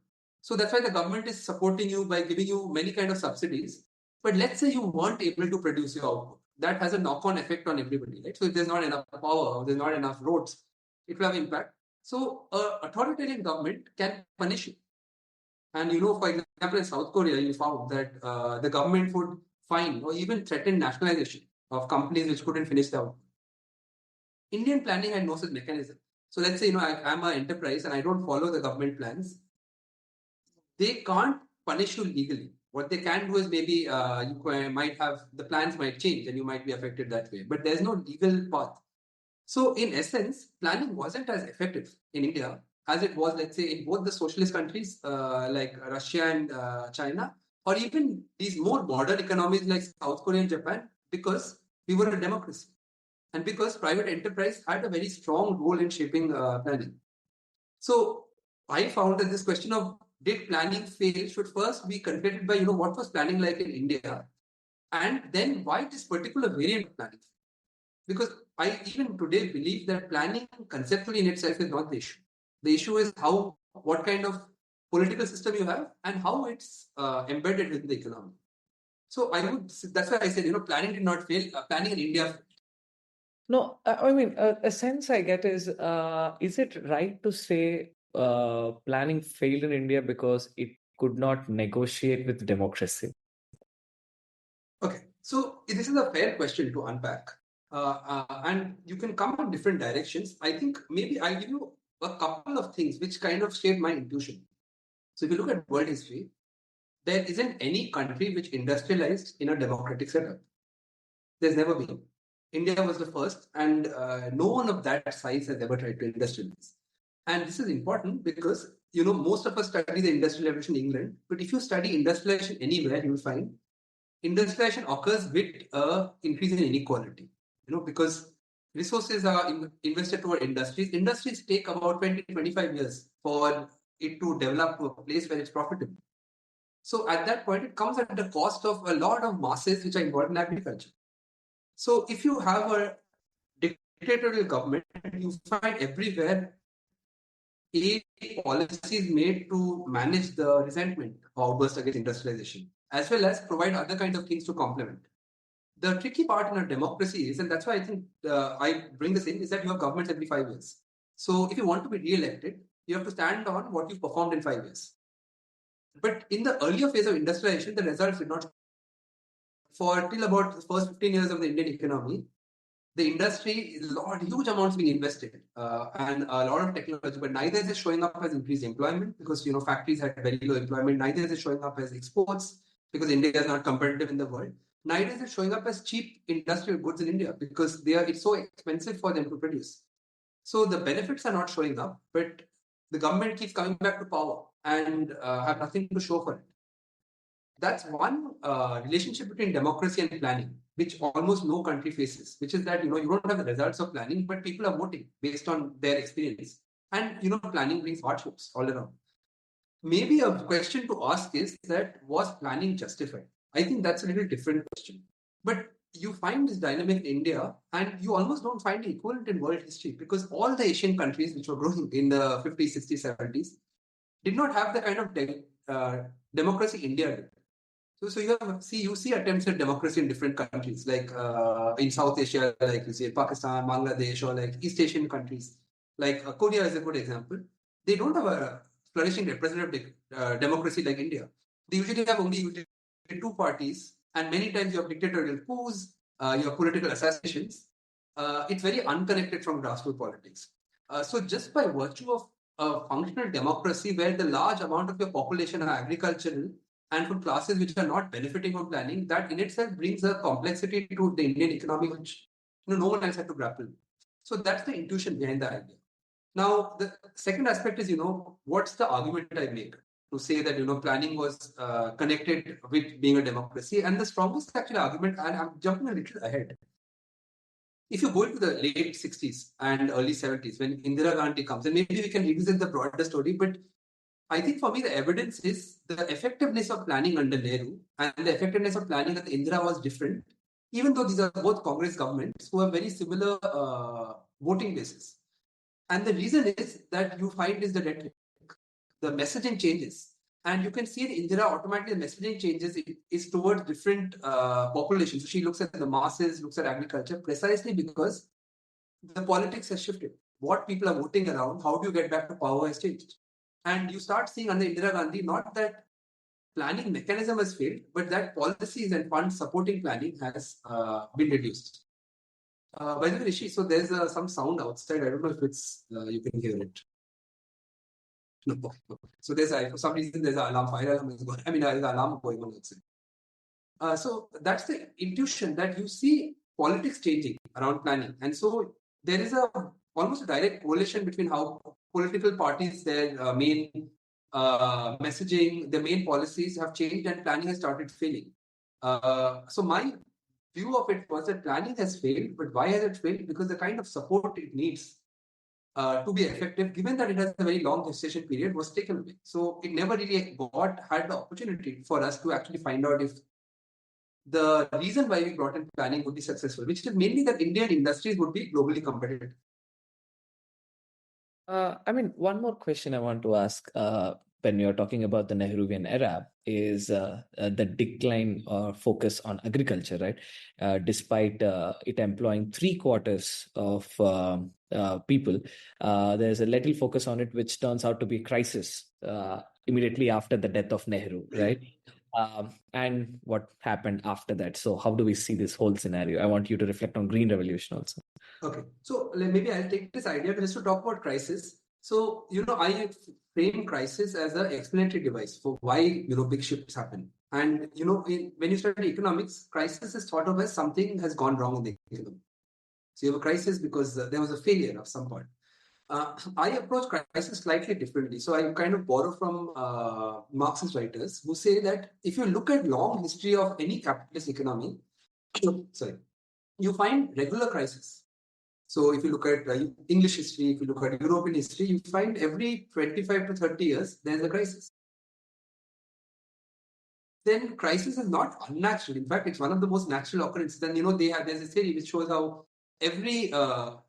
So that's why the government is supporting you by giving you many kind of subsidies. But let's say you weren't able to produce your output. That has a knock-on effect on everybody, right? So if there's not enough power, or there's not enough roads, it will have impact. So an authoritarian government can punish you. And for example, in South Korea, you found that the government would fine or even threaten nationalization of companies which couldn't finish the output. Indian planning had no such mechanism. So let's say, I'm an enterprise and I don't follow the government plans. They can't punish you legally. What they can do is maybe you might have, the plans might change and you might be affected that way. But there's no legal path. So in essence, planning wasn't as effective in India as it was, let's say, in both the socialist countries like Russia and China, or even these more modern economies like South Korea and Japan, because we were a democracy. And because private enterprise had a very strong role in shaping planning. So I found that this question of did planning fail should first be confronted by, what was planning like in India, and then why this particular variant of planning. Because I even today believe that planning conceptually in itself is not the issue. The issue is what kind of political system you have and how it's embedded within the economy. So that's why I said, planning did not fail. Planning in India. No, I mean, a sense I get is it right to say planning failed in India because it could not negotiate with democracy? Okay, so this is a fair question to unpack. And you can come in different directions. I think maybe I'll give you a couple of things which kind of shaped my intuition. So if you look at world history, there isn't any country which industrialized in a democratic setup. There's never been. India was the first, and no one of that size has ever tried to industrialize. And this is important because, most of us study the industrial revolution in England, but if you study industrialization anywhere, you will find industrialization occurs with increase in inequality. Because resources are invested toward industries. Industries take about 20-25 years for it to develop to a place where it's profitable. So at that point, it comes at the cost of a lot of masses which are involved in agriculture. So if you have a dictatorial government, you find everywhere policies made to manage the resentment outburst against industrialization, as well as provide other kinds of things to complement. The tricky part in a democracy is, and that's why I think I bring this in, is that you have governments every 5 years. So if you want to be re-elected, you have to stand on what you've performed in 5 years. But in the earlier phase of industrialization, the results did not. For till about the first 15 years of the Indian economy, the industry, huge amounts being invested and a lot of technology, but neither is it showing up as increased employment because factories had very low employment. Neither is it showing up as exports because India is not competitive in the world. Neither is it showing up as cheap industrial goods in India because it's so expensive for them to produce. So the benefits are not showing up, but the government keeps coming back to power and have nothing to show for it. That's one relationship between democracy and planning, which almost no country faces, which is that, you don't have the results of planning, but people are voting based on their experience. And, planning brings hardships all around. Maybe a question to ask is that, was planning justified? I think that's a little different question. But you find this dynamic in India, and you almost don't find it equivalent in world history because all the Asian countries which were growing in the 50s, 60s, 70s did not have the kind of democracy India did. So you see attempts at democracy in different countries, like in South Asia, like you see Pakistan, Bangladesh, or like East Asian countries. Like Korea is a good example. They don't have a flourishing representative democracy like India. They usually have only two parties, and many times you have dictatorial coups, you have political assassinations. It's very unconnected from grassroots politics. So just by virtue of a functional democracy where the large amount of your population are agricultural and for classes which are not benefiting from planning, that in itself brings a complexity to the Indian economy which no one else had to grapple with. So that's the intuition behind the idea. Now, the second aspect is, what's the argument I make to say that, planning was connected with being a democracy? And the strongest actual argument, and I'm jumping a little ahead. If you go to the late 60s and early 70s, when Indira Gandhi comes, and maybe we can revisit the broader story, but I think for me, the evidence is the effectiveness of planning under Nehru and the effectiveness of planning under Indira was different, even though these are both Congress governments who have very similar voting bases. And the reason is that you find is the rhetoric, the messaging changes. And you can see in Indira automatically the messaging changes is towards different populations. So she looks at the masses, looks at agriculture, precisely because the politics has shifted. What people are voting around, how do you get back to power has changed. And you start seeing under Indira Gandhi, not that planning mechanism has failed, but that policies and funds supporting planning has been reduced. By the way, Rishi, so there's some sound outside. I don't know if it's you can hear it. No. So there's for some reason there's an alarm, fire alarm is going. I mean, there's an alarm going on outside. So that's the intuition that you see politics changing around planning, and so there is almost a direct correlation between how political parties, their main messaging, their main policies have changed, and planning has started failing. So my view of it was that planning has failed, but why has it failed? Because the kind of support it needs to be effective, given that it has a very long gestation period, was taken away. So it never really had the opportunity for us to actually find out if the reason why we brought in planning would be successful, which is mainly that Indian industries would be globally competitive. I mean, one more question I want to ask when you're talking about the Nehruvian era is the decline or focus on agriculture, right? Despite it employing 3/4 of people, there's a little focus on it, which turns out to be a crisis immediately after the death of Nehru, right? And what happened after that. So how do we see this whole scenario? I want you to reflect on Green Revolution also. Okay, so maybe I'll take this idea just to talk about crisis. So, I frame crisis as an explanatory device for why, big shifts happen. And, when you study economics, crisis is thought of as something has gone wrong in the economy. So you have a crisis because there was a failure of some point. I approach crisis slightly differently. So I kind of borrow from Marxist writers who say that if you look at long history of any capitalist economy, you find regular crisis. So if you look at English history, if you look at European history, you find every 25 to 30 years, there's a crisis. Then crisis is not unnatural. In fact, it's one of the most natural occurrences. Then, there's a theory which shows how every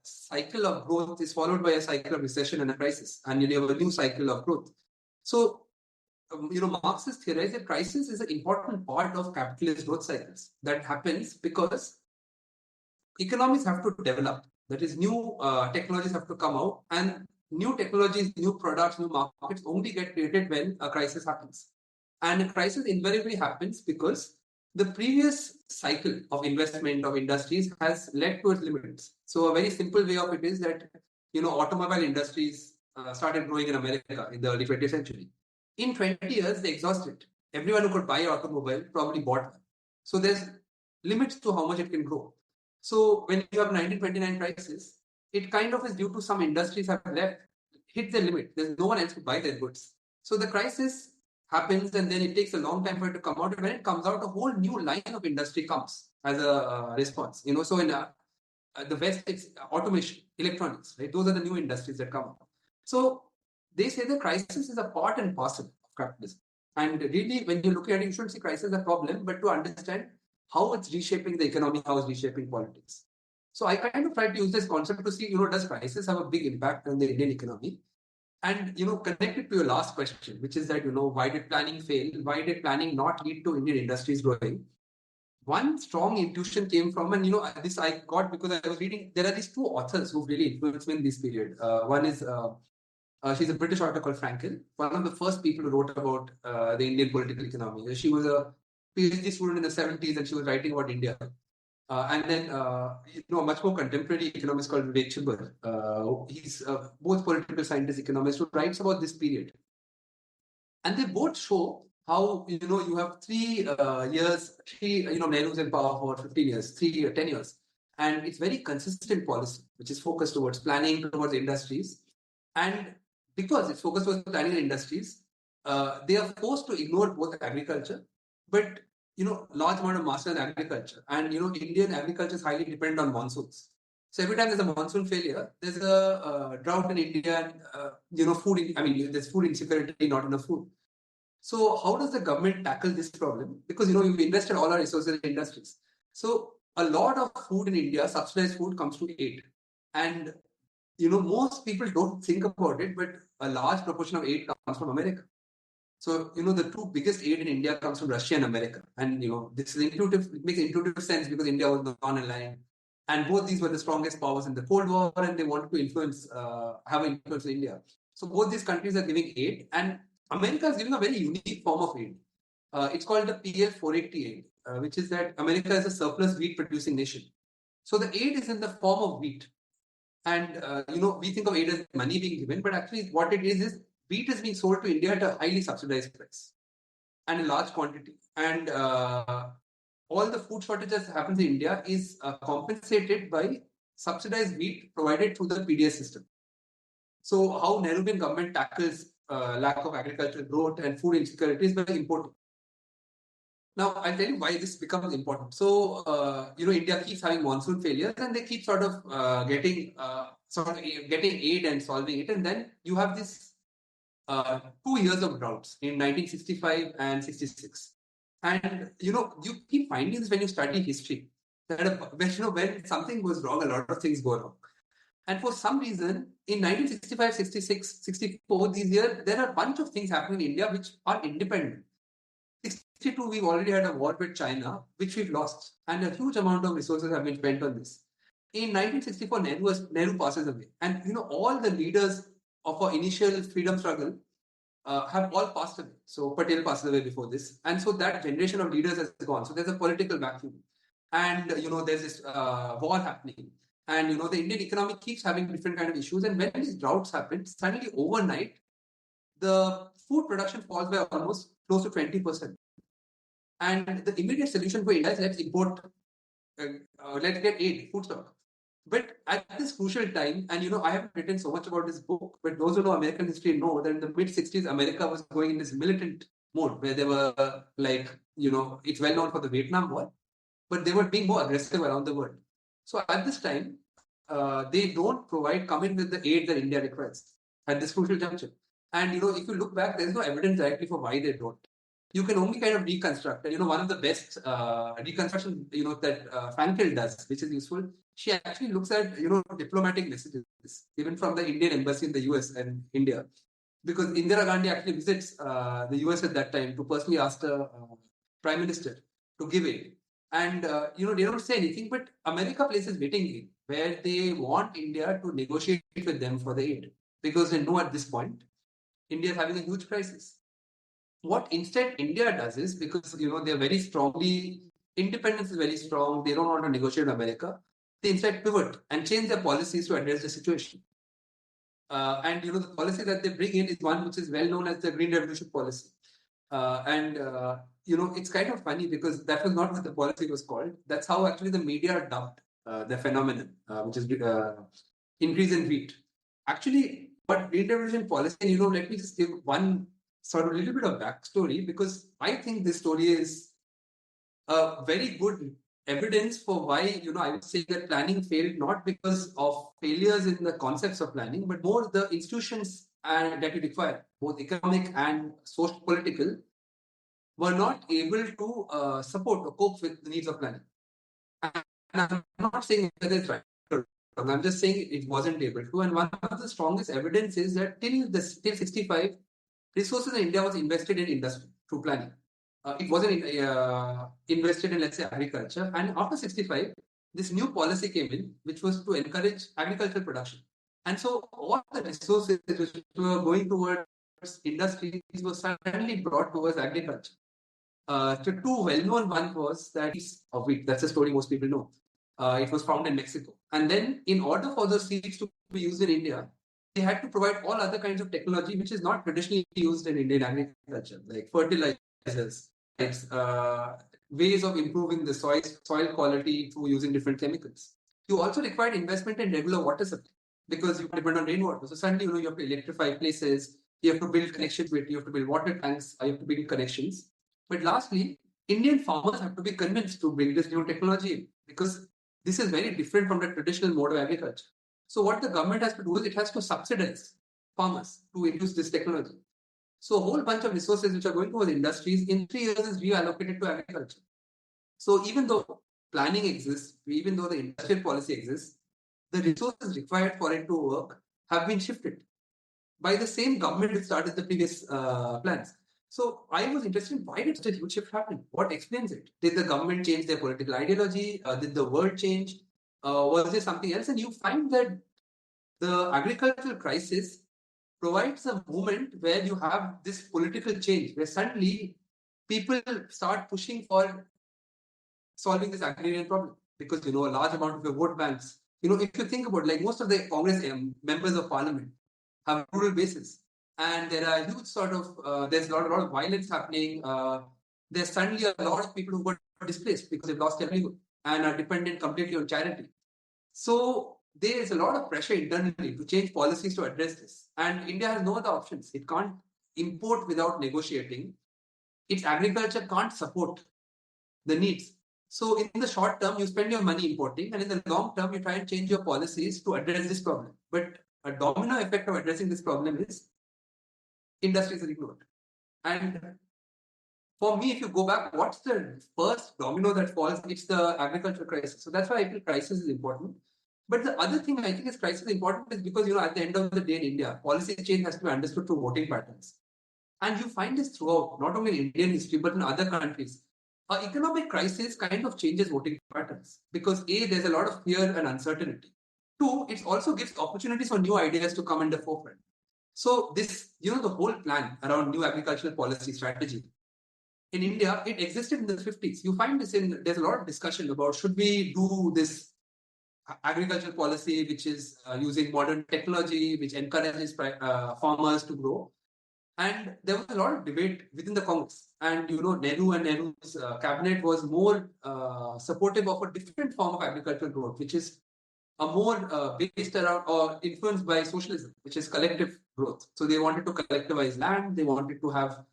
cycle of growth is followed by a cycle of recession and a crisis. And you have a new cycle of growth. So, Marxists theorize that crisis is an important part of capitalist growth cycles. That happens because economies have to develop. That is, new technologies have to come out, and new technologies, new products, new markets only get created when a crisis happens. And a crisis invariably happens because the previous cycle of investment of industries has led to its limits. So a very simple way of it is that, automobile industries started growing in America in the early 20th century. In 20 years, they exhausted. Everyone who could buy an automobile probably bought one. So there's limits to how much it can grow. So when you have 1929 crisis, it kind of is due to some industries have hit their limit. There's no one else to buy their goods. So the crisis happens, and then it takes a long time for it to come out. And when it comes out, a whole new line of industry comes as a response. So in the West, it's automation, electronics, right? Those are the new industries that come out. So they say the crisis is a part and parcel of capitalism. And really, when you look at it, you shouldn't see crisis as a problem, but to understand how it's reshaping the economy, how it's reshaping politics. So I kind of try to use this concept to see, does crisis have a big impact on the Indian economy? And, connect it to your last question, which is that, why did planning fail? Why did planning not lead to Indian industries growing? One strong intuition came from, and, this I got because I was reading, there are these two authors who really influenced me in this period. One is, she's a British author called Frankel, one of the first people who wrote about the Indian political economy. She was a PhD student in the 70s, and she was writing about India. And then, a much more contemporary economist called Vivek Chibber. He's both political scientist, economist, who writes about this period. And they both show how, you have 3 years, Nehru's in power for 15 years, 10 years. And it's very consistent policy, which is focused towards planning, towards industries. And because it's focused towards planning and industries, they are forced to ignore both agriculture, but large amount of master in agriculture. And, Indian agriculture is highly dependent on monsoons. So every time there's a monsoon failure, there's a drought in India, and there's food insecurity, not enough food. So how does the government tackle this problem? Because we've invested all our resources in industries. So a lot of food in India, subsidized food, comes to aid, and most people don't think about it, but a large proportion of aid comes from America. So, the two biggest aid in India comes from Russia and America. And, this is intuitive, it makes intuitive sense because India was non-aligned. And both these were the strongest powers in the Cold War, and they wanted to have an influence in India. So both these countries are giving aid, and America is giving a very unique form of aid. It's called the PL 480 aid, which is that America is a surplus wheat producing nation. So the aid is in the form of wheat. And, we think of aid as money being given, but actually what it is wheat is being sold to India at a highly subsidized price and a large quantity. And all the food shortages that happens in India is compensated by subsidized wheat provided through the PDS system. So how Nehruvian government tackles lack of agricultural growth and food insecurity is very important. Now, I'll tell you why this becomes important. So, India keeps having monsoon failures, and they keep sort of getting aid and solving it. And then you have this 2 years of droughts in 1965 and 66. And, you keep finding this when you study history, that when something goes wrong, a lot of things go wrong. And for some reason, in 1965, 66, 64, these years, there are a bunch of things happening in India which are independent. 62, we've already had a war with China, which we've lost, and a huge amount of resources have been spent on this. In 1964, Nehru passes away, and all the leaders of our initial freedom struggle have all passed away. So Patel passed away before this, and so that generation of leaders has gone. So there's a political vacuum, and there's this war happening, and the Indian economy keeps having different kind of issues. And when these droughts happen, suddenly overnight, the food production falls by almost close to 20%. And the immediate solution for India is let's import, let's get aid, food stock. But at this crucial time, and I haven't written so much about this book, but those who know American history know that in the mid 60s, America was going in this militant mode where they were it's well known for the Vietnam War, but they were being more aggressive around the world. So at this time, they don't come in with the aid that India requires at this crucial juncture. And if you look back, there's no evidence directly for why they don't. You can only kind of reconstruct. And one of the best reconstruction that Frankel does, which is useful. She actually looks at diplomatic messages even from the Indian embassy in the US and India, because Indira Gandhi actually visits the US at that time to personally ask the prime minister to give aid. And they don't say anything, but America places waiting game where they want India to negotiate with them for the aid, because they know at this point India is having a huge crisis. What instead India does is, because they're very strongly, independence is very strong, they don't want to negotiate with America, they instead pivot and change their policies to address the situation. And the policy that they bring in is one which is well known as the Green Revolution policy. It's kind of funny because that was not what the policy was called. That's how actually the media dubbed the phenomenon, which is increase in wheat. Actually, what Green Revolution policy, and let me just give one sort of a little bit of backstory, because I think this story is a very good evidence for why, I would say that planning failed, not because of failures in the concepts of planning, but more the institutions that you require, both economic and social political, were not able to support or cope with the needs of planning. And I'm not saying whether it's right or wrong. I'm just saying it wasn't able to. And one of the strongest evidence is that till 65, resources in India was invested in industry through planning. It wasn't invested in, let's say, agriculture. And after 65, this new policy came in, which was to encourage agricultural production. And so all the resources which were going towards industries were suddenly brought towards agriculture. The two well-known one was that of wheat. That's a story most people know. It was found in Mexico. And then in order for those seeds to be used in India, they had to provide all other kinds of technology which is not traditionally used in Indian agriculture, like fertilizers, ways of improving the soil quality through using different chemicals. You also required investment in regular water supply because you depend on rainwater. So suddenly, you have to electrify places, you have to build connections with, you have to build water tanks, you have to build connections. But lastly, Indian farmers have to be convinced to bring this new technology because this is very different from the traditional mode of agriculture. So what the government has to do is it has to subsidize farmers to introduce this technology. So a whole bunch of resources which are going towards industries in 3 years is reallocated to agriculture. So even though planning exists, even though the industrial policy exists, the resources required for it to work have been shifted by the same government which started the previous plans. So I was interested in why did such a huge shift happen? What explains it? Did the government change their political ideology? Did the world change? Was there something else? And you find that the agricultural crisis provides a moment where you have this political change, where suddenly people start pushing for solving this agrarian problem. Because, a large amount of your vote banks, if you think about like most of the Congress members of parliament have rural bases. And there are huge there's a lot of violence happening. There's suddenly a lot of people who got displaced because they've lost their livelihood and are dependent completely on charity. So there is a lot of pressure internally to change policies to address this. And India has no other options. It can't import without negotiating. Its agriculture can't support the needs. So in the short term, you spend your money importing, and in the long term, you try and change your policies to address this problem. But a domino effect of addressing this problem is industries are ignored. And for me, if you go back, what's the first domino that falls? It's the agricultural crisis. So that's why I feel crisis is important. But the other thing I think is crisis is important is because, at the end of the day in India, policy change has to be understood through voting patterns. And you find this throughout, not only in Indian history, but in other countries. Economic crisis kind of changes voting patterns because A, there's a lot of fear and uncertainty. Two, it also gives opportunities for new ideas to come in the forefront. So this, the whole plan around new agricultural policy strategy in India, it existed in the 50s. You find this there's a lot of discussion about should we do this agricultural policy, which is using modern technology, which encourages farmers to grow. And there was a lot of debate within the Congress. And, Nehru and Nehru's cabinet was more supportive of a different form of agricultural growth, which is a more based around or influenced by socialism, which is collective growth. So they wanted to collectivize land. They wanted to have,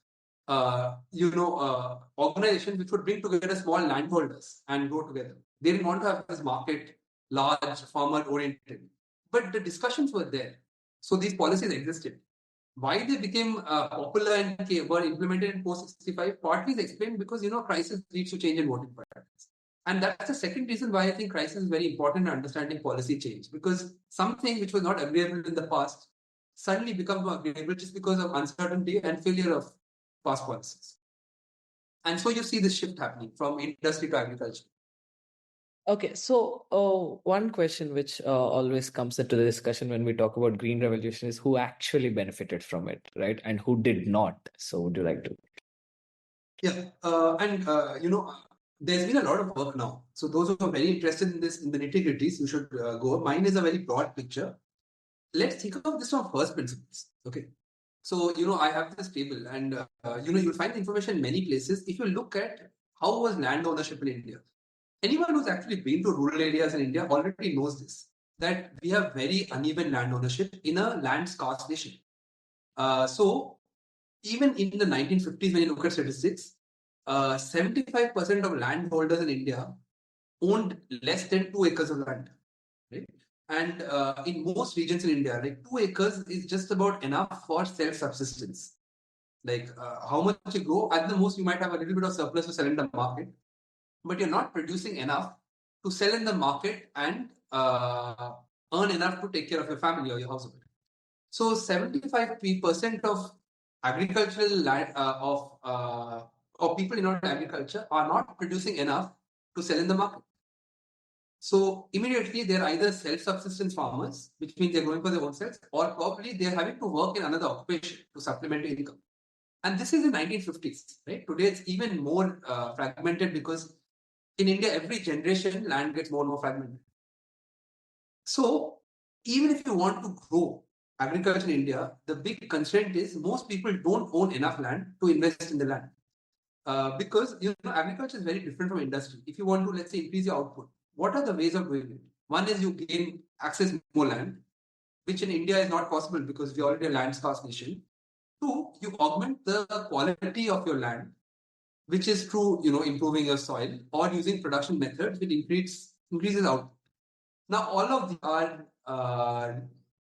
organizations which would bring together small landholders and grow together. They didn't want to have this market, large, farmer-oriented. But the discussions were there. So these policies existed. Why they became popular and were implemented in post-65 partly is explained because, crisis leads to change in voting patterns. And that's the second reason why I think crisis is very important in understanding policy change, because something which was not agreeable in the past suddenly becomes more agreeable just because of uncertainty and failure of past policies. And so you see this shift happening from industry to agriculture. Okay, so one question which always comes into the discussion when we talk about green revolution is who actually benefited from it, right? And who did not. So would you like to? Yeah, there's been a lot of work now. So those who are very interested in this, in the nitty-gritties, you should go. Mine is a very broad picture. Let's think of this from first principles. Okay. So, I have this table and, you'll find the information in many places. If you look at how was land ownership in India, anyone who's actually been to rural areas in India already knows this, that we have very uneven land ownership in a land scarce nation. So even in the 1950s, when you look at statistics, 75% of landholders in India owned less than 2 acres of land. Right? And in most regions in India, like 2 acres is just about enough for self-subsistence. Like how much you grow, at the most you might have a little bit of surplus to sell in the market, but you're not producing enough to sell in the market and earn enough to take care of your family or your household. So 75% of agricultural land or people in agriculture are not producing enough to sell in the market. So immediately they're either self-subsistence farmers, which means they're growing for their own selves, or probably they're having to work in another occupation to supplement their income. And this is in 1950s, right? Today it's even more fragmented because in India, every generation land gets more and more fragmented. So even if you want to grow agriculture in India, the big constraint is most people don't own enough land to invest in the land. Because agriculture is very different from industry. If you want to, let's say, increase your output, what are the ways of doing it? One is you gain access more land, which in India is not possible because we're already a land scarce nation. Two, you augment the quality of your land, which is through improving your soil or using production methods which increase increases output. Now, all of these are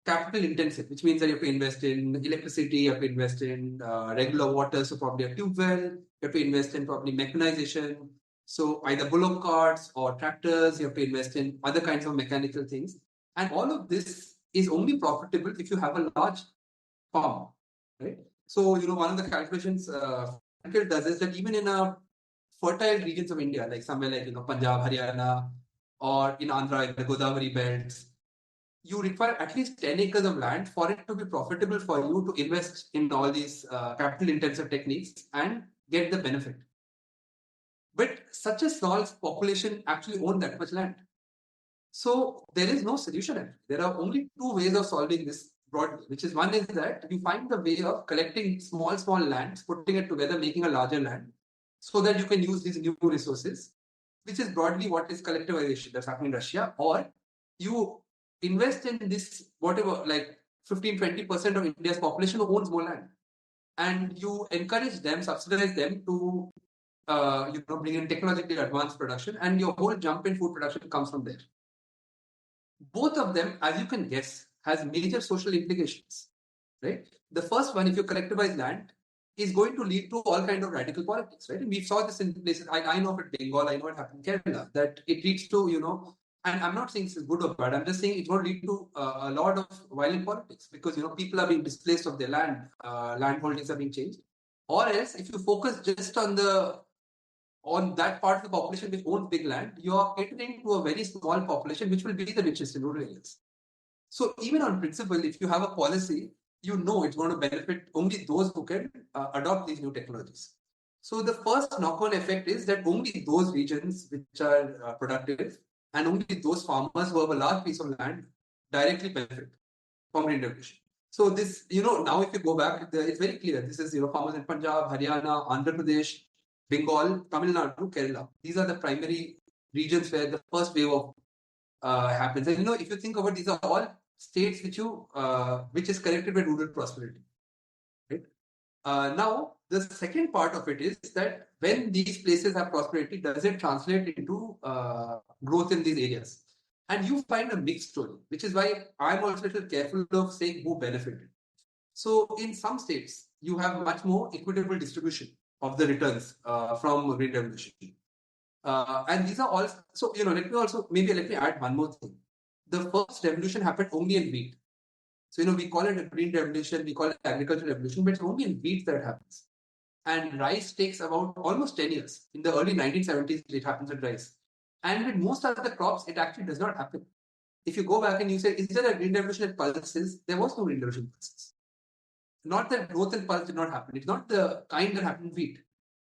capital intensive, which means that you have to invest in electricity, you have to invest in regular water, so probably a tube well, you have to invest in probably mechanization, so either bullock carts or tractors, you have to invest in other kinds of mechanical things. And all of this is only profitable if you have a large farm, right? So, one of the calculations Nikhil does is that even in a fertile regions of India, like somewhere like, Punjab, Haryana, or in Andhra, in the Godavari belts, you require at least 10 acres of land for it to be profitable for you to invest in all these capital intensive techniques and get the benefit. But such a small population actually own that much land. So there is no solution. There are only two ways of solving this broadly, which is one is that you find the way of collecting small lands, putting it together, making a larger land, so that you can use these new resources, which is broadly what is collectivization that's happening in Russia. Or you invest in this, whatever, like 15-20% of India's population who owns more land. And you encourage them, subsidize them to bring in technologically advanced production, and your whole jump in food production comes from there. Both of them, as you can guess, has major social implications, right? The first one, if you collectivize land, is going to lead to all kind of radical politics, right? And we saw this in places, I know of it Bengal, I know it happened in Kerala, that it leads to, and I'm not saying this is good or bad, I'm just saying it's going to lead to a lot of violent politics because, people are being displaced of their land, land holdings are being changed. Or else, if you focus just on that part of the population which owns big land, you are catering to a very small population which will be the richest in rural areas. So even on principle, if you have a policy, it's going to benefit only those who can adopt these new technologies. So the first knock-on effect is that only those regions which are productive and only those farmers who have a large piece of land directly benefit from green revolution. So this, now if you go back, it's very clear. This is, farmers in Punjab, Haryana, Andhra Pradesh, Bengal, Tamil Nadu, Kerala. These are the primary regions where the first wave of happens. And if you think about these are all states which is connected with rural prosperity. Right? Now, the second part of it is that when these places have prosperity, does it translate into growth in these areas? And you find a mixed story, which is why I'm also a little careful of saying who benefited. So in some states, you have much more equitable distribution of the returns from green revolution. And these are all, so, let me add one more thing. The first revolution happened only in wheat. So, we call it a green revolution, we call it agricultural revolution, but it's only in wheat that it happens. And rice takes about almost 10 years. In the early 1970s, it happens with rice. And with most other crops, it actually does not happen. If you go back and you say, is there a green revolution at pulses? There was no green revolution at pulses. Not that growth in pulse did not happen. It's not the kind that happened in wheat.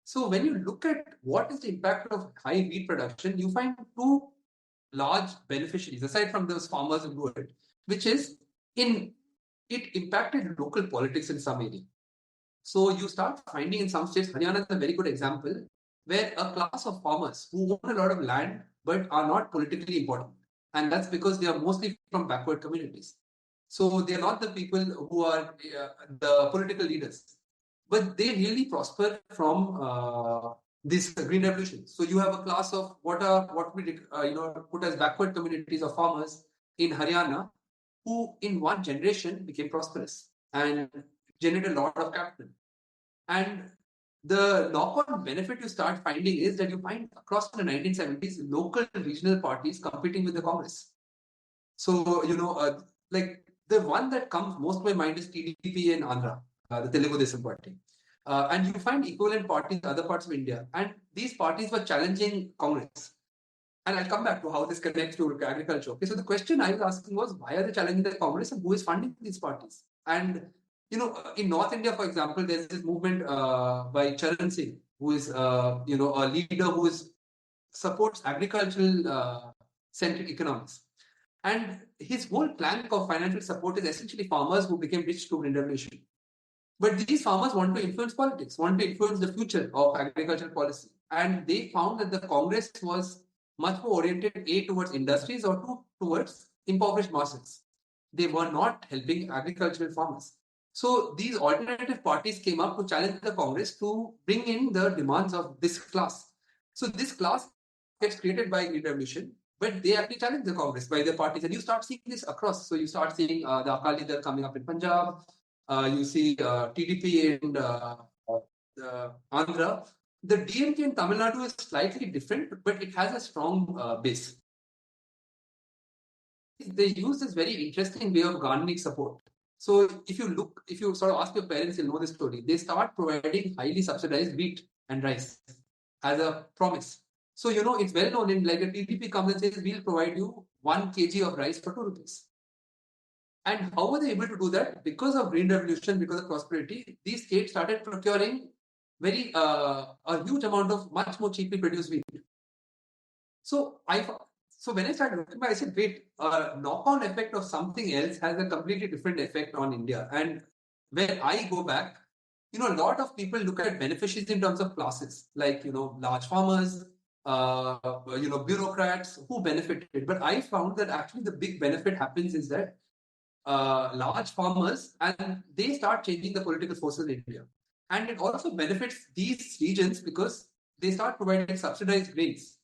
So when you look at what is the impact of high wheat production, you find two large beneficiaries, aside from those farmers who grew it, which is it impacted local politics in some area. So you start finding in some states, Haryana is a very good example, where a class of farmers who own a lot of land but are not politically important. And that's because they are mostly from backward communities. So they are not the people who are the political leaders, but they really prosper from this green revolution. So you have a class of what we put as backward communities of farmers in Haryana who in one generation became prosperous and generated a lot of capital. And the knock-on benefit you start finding is that you find across the 1970s local regional parties competing with the Congress. So, like the one that comes most to my mind is TDP in Andhra, the Telugu Desam Party. And you find equivalent parties in other parts of India. And these parties were challenging Congress. And I'll come back to how this connects to agriculture. Okay, so the question I was asking was, why are they challenging the Congress and who is funding these parties? And, in North India, for example, there's this movement by Charan Singh, who is, a leader who supports agricultural centric economics. And his whole plank of financial support is essentially farmers who became rich through green revolution. But these farmers want to influence politics, want to influence the future of agricultural policy. And they found that the Congress was much more oriented towards industries or towards impoverished masses. They were not helping agricultural farmers. So these alternative parties came up to challenge the Congress to bring in the demands of this class. So this class gets created by green revolution. but they actually challenge the Congress by their parties. And you start seeing this across. So you start seeing the Akali Dal coming up in Punjab. You see TDP in Andhra. The DMK in Tamil Nadu is slightly different, but it has a strong base. They use this very interesting way of garnering support. So if you sort of ask your parents, you'll know this story. They start providing highly subsidized wheat and rice as a promise. So, it's well known in like a TDP comes and says, we'll provide you 1 kg of rice for 2 rupees. And how were they able to do that? Because of green revolution, because of prosperity, these states started procuring a huge amount of much more cheaply produced wheat. So when I started looking back, I said, wait, a knock-on effect of something else has a completely different effect on India. And when I go back, a lot of people look at beneficiaries in terms of classes, like, large farmers, bureaucrats who benefited. But I found that actually the big benefit happens is that large farmers, and they start changing the political forces in India. And it also benefits these regions because they start providing subsidized grains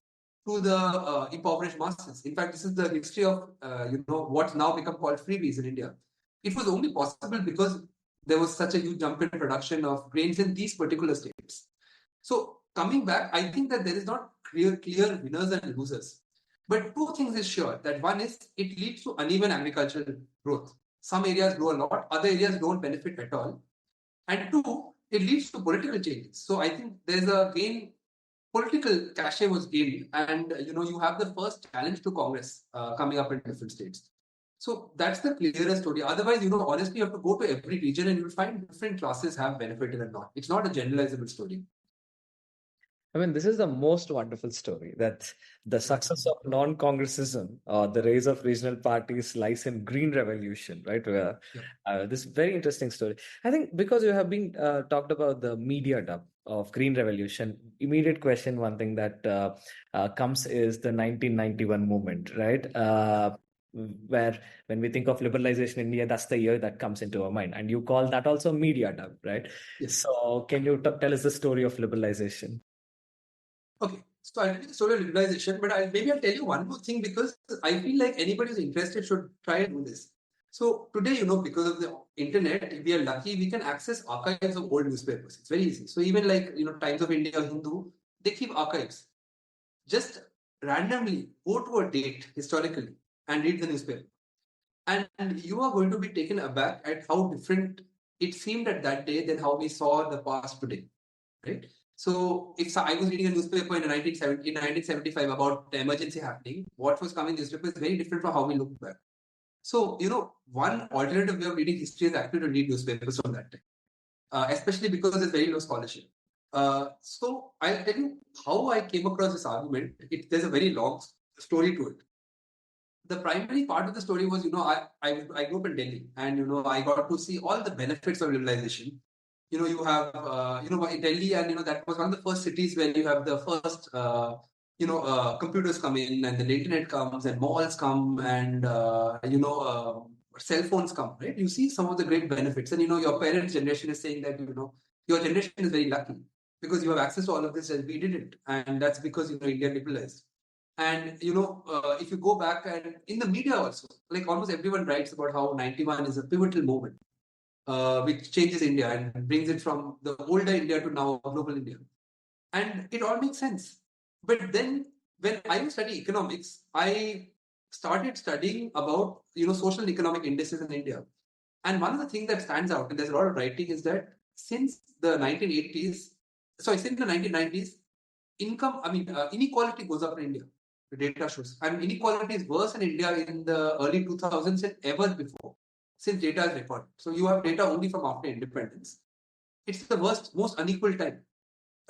to the impoverished masses. In fact, this is the history of what's now become called freebies in India. It was only possible because there was such a huge jump in production of grains in these particular states. So coming back, I think that there is not clear winners and losers. But two things is sure, that one is it leads to uneven agricultural growth. Some areas grow a lot, other areas don't benefit at all. And two, it leads to political changes. So I think there's a gain, political cachet was gained, and you have the first challenge to Congress coming up in different states. So that's the clearest story. Otherwise, honestly, you have to go to every region and you'll find different classes have benefited or not. It's not a generalizable story. I mean, this is the most wonderful story that the success of non-congressism or the rise of regional parties lies in green revolution, right? This very interesting story. I think because you have been talked about the media dub of green revolution, immediate question, one thing that comes is the 1991 movement, right? Where when we think of liberalization in India, that's the year that comes into our mind. And you call that also media dub, right? Yes. So can you tell us the story of liberalization? Okay, so I'll tell you the story of liberalization, but I'll tell you one more thing because I feel like anybody who's interested should try and do this. So today, because of the internet, if we are lucky, we can access archives of old newspapers. It's very easy. So even like, Times of India, Hindu, they keep archives. Just randomly go to a date historically and read the newspaper. And you are going to be taken aback at how different it seemed at that day than how we saw the past today, right? So if I was reading a newspaper in 1975 about the emergency happening, what was coming in the newspaper is very different from how we look back. So, one alternative way of reading history is actually to read newspapers from that time, especially because there's very low scholarship. So I'll tell you how I came across this argument. There's a very long story to it. The primary part of the story was, I grew up in Delhi, and I got to see all the benefits of liberalization. You have Delhi, and that was one of the first cities where you have the first computers come in, and then the internet comes, and malls come, and cell phones come, right? You see some of the great benefits, and your parents' generation is saying that your generation is very lucky because you have access to all of this and we didn't, and that's because India liberalized. And if you go back, and in the media also, like almost everyone writes about how 91 is a pivotal moment which changes India and brings it from the older India to now global India. And it all makes sense. But then when I was studying economics, I started studying about social and economic indices in India. And one of the things that stands out, and there's a lot of writing, is that since the 1990s, inequality goes up in India. The data shows. And inequality is worse in India in the early 2000s than ever before, since data is recorded. So you have data only from after independence. It's the worst, most unequal time.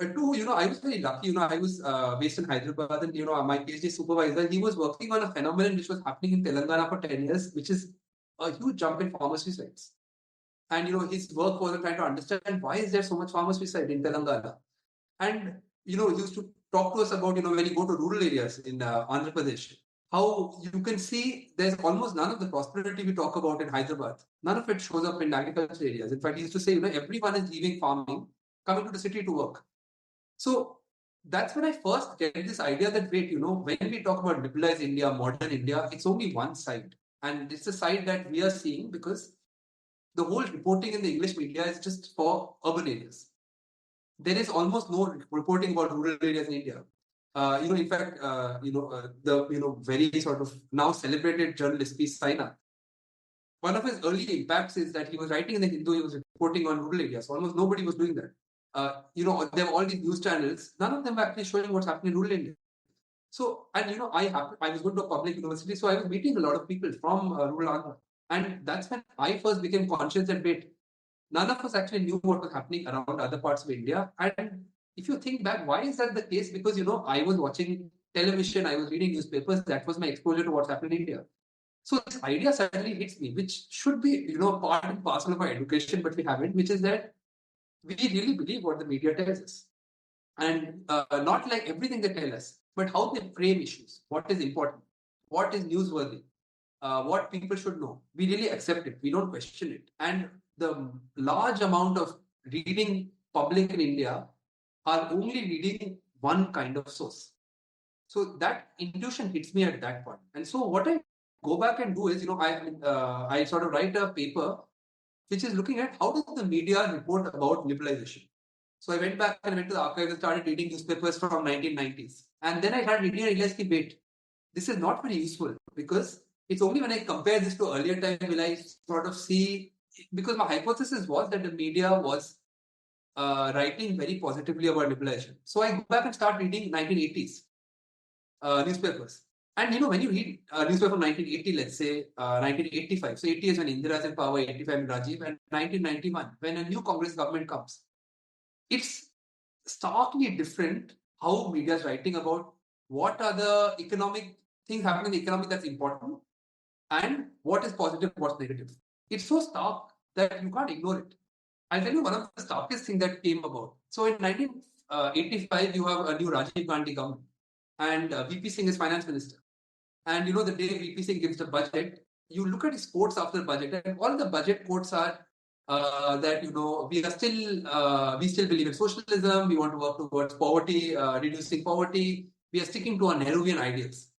Two, I was very lucky. I was based in Hyderabad, and my PhD supervisor, he was working on a phenomenon which was happening in Telangana for 10 years, which is a huge jump in farmer suicides. And his work was trying to understand why is there so much farmer suicide in Telangana. And he used to talk to us about when you go to rural areas in Andhra Pradesh, how you can see there's almost none of the prosperity we talk about in Hyderabad. None of it shows up in agricultural areas. In fact, he used to say, everyone is leaving farming, coming to the city to work. So that's when I first get this idea that, wait, when we talk about liberalized India, modern India, it's only one side. And it's the side that we are seeing because the whole reporting in the English media is just for urban areas. There is almost no reporting about rural areas in India. In fact, the very sort of now celebrated journalist P. Saina, one of his early impacts is that he was writing in the Hindu, he was reporting on rural areas. Almost nobody was doing that. There were all these news channels. None of them were actually showing what's happening in rural India. So, and I was going to a public university, so I was meeting a lot of people from rural Andhra. And that's when I first became conscious that, wait, none of us actually knew what was happening around other parts of India. And if you think back, why is that the case? Because, I was watching television, I was reading newspapers, that was my exposure to what's happening in India. So this idea suddenly hits me, which should be, part and parcel of our education, but we haven't, which is that we really believe what the media tells us. And not like everything they tell us, but how they frame issues, what is important, what is newsworthy, what people should know. We really accept it. We don't question it. And the large amount of reading public in India are only reading one kind of source. So that intuition hits me at that point. And so what I go back and do is, I sort of write a paper which is looking at how does the media report about liberalization. So I went back and went to the archives and started reading newspapers from 1990s. And then I started reading and realized, wait, this is not very useful because it's only when I compare this to earlier time will I sort of see, because my hypothesis was that the media was writing very positively about liberalization. So I go back and start reading 1980s newspapers. And when you read a newspaper from 1980, let's say 1985, so 80 is when Indira is in power, 85 when Rajiv, and 1991, when a new Congress government comes, it's starkly different how media is writing about what are the economic things happening in the economy that's important and what is positive, what's negative. It's so stark that you can't ignore it. I'll tell you one of the starkest things that came about. So in 1985, you have a new Rajiv Gandhi government, and VP Singh is finance minister. And the day VP Singh gives the budget, you look at his quotes after the budget, and all the budget quotes are that we still believe in socialism. We want to work towards poverty, reducing poverty. We are sticking to our Nehruvian ideals.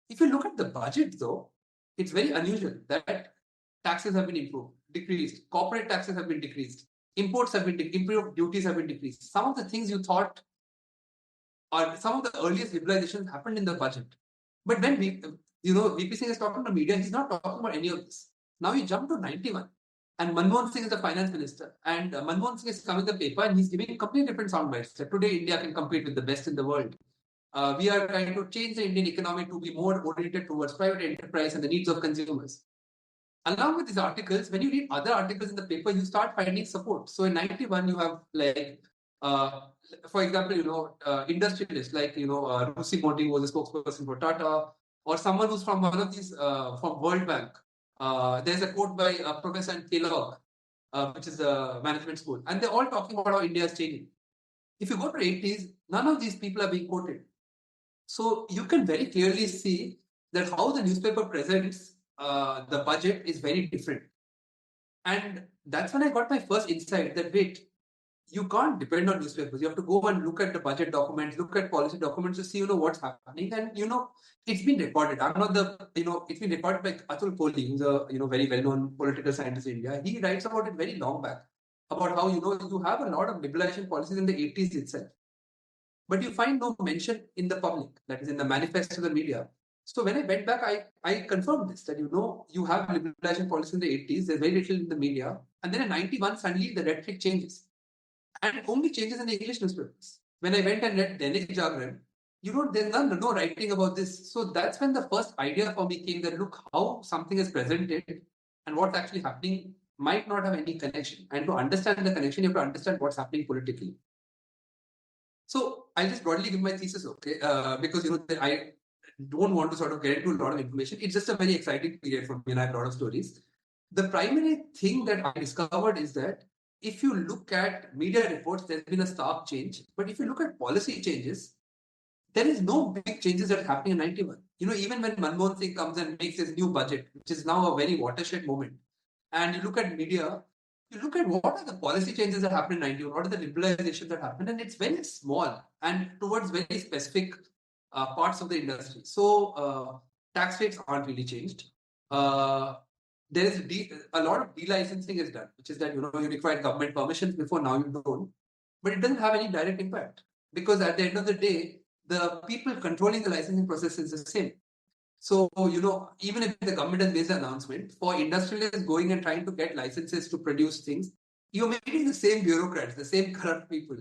If you look at the budget, though, it's very unusual that taxes have been decreased, corporate taxes have been decreased, imports have been improved, duties have been decreased. Some of the things you thought, or some of the earliest liberalizations happened in the budget. But when VP Singh is talking to media, he's not talking about any of this. Now you jump to 91, and Manmohan Singh is the finance minister, and Manmohan Singh is coming the paper, and he's giving completely different soundbites. That today India can compete with the best in the world. We are trying to change the Indian economy to be more oriented towards private enterprise and the needs of consumers. Along with these articles, when you read other articles in the paper, you start finding support. So in 91, you have for example, industrialists like, Rusi Modi was a spokesperson for Tata, or someone who's from one of these, from World Bank. There's a quote by Professor Kellogg, which is a management school. And they're all talking about how India is changing. If you go to the 80s, none of these people are being quoted. So you can very clearly see that how the newspaper presents the budget is very different. And that's when I got my first insight that, wait, you can't depend on newspapers. You have to go and look at the budget documents, look at policy documents to see, what's happening. And, it's been recorded. I'm not it's been recorded by Atul Kohli, who's a, very well-known political scientist in India. He writes about it very long back, about how, you have a lot of liberalization policies in the 80s itself. But you find no mention in the public, that is in the manifesto of the media. So when I went back, I confirmed this, that you have liberalization policy in the 80s, there's very little in the media. And then in 91, suddenly the rhetoric changes. And it only changes in the English newspapers. When I went and read Dainik Jagran, there's no writing about this. So that's when the first idea for me came that, look, how something is presented and what's actually happening might not have any connection. And to understand the connection, you have to understand what's happening politically. So I'll just broadly give my thesis, okay? Because I don't want to sort of get into a lot of information. It's just a very exciting period for me, and I have a lot of stories. The primary thing that I discovered is that if you look at media reports, there's been a stark change. But if you look at policy changes, there is no big changes that are happening in 91. Even when Manmohan Singh comes and makes his new budget, which is now a very watershed moment, and you look at media, you look at what are the policy changes that happened in 91, what are the liberalization that happened, and it's very small and towards very specific parts of the industry. So tax rates aren't really changed. Uh, there is a lot of delicensing is done, which is that you require government permissions before, now you don't, but it doesn't have any direct impact because at the end of the day, the people controlling the licensing process is the same. So, even if the government has made an announcement, for industrialists going and trying to get licenses to produce things, you're meeting the same bureaucrats, the same corrupt people,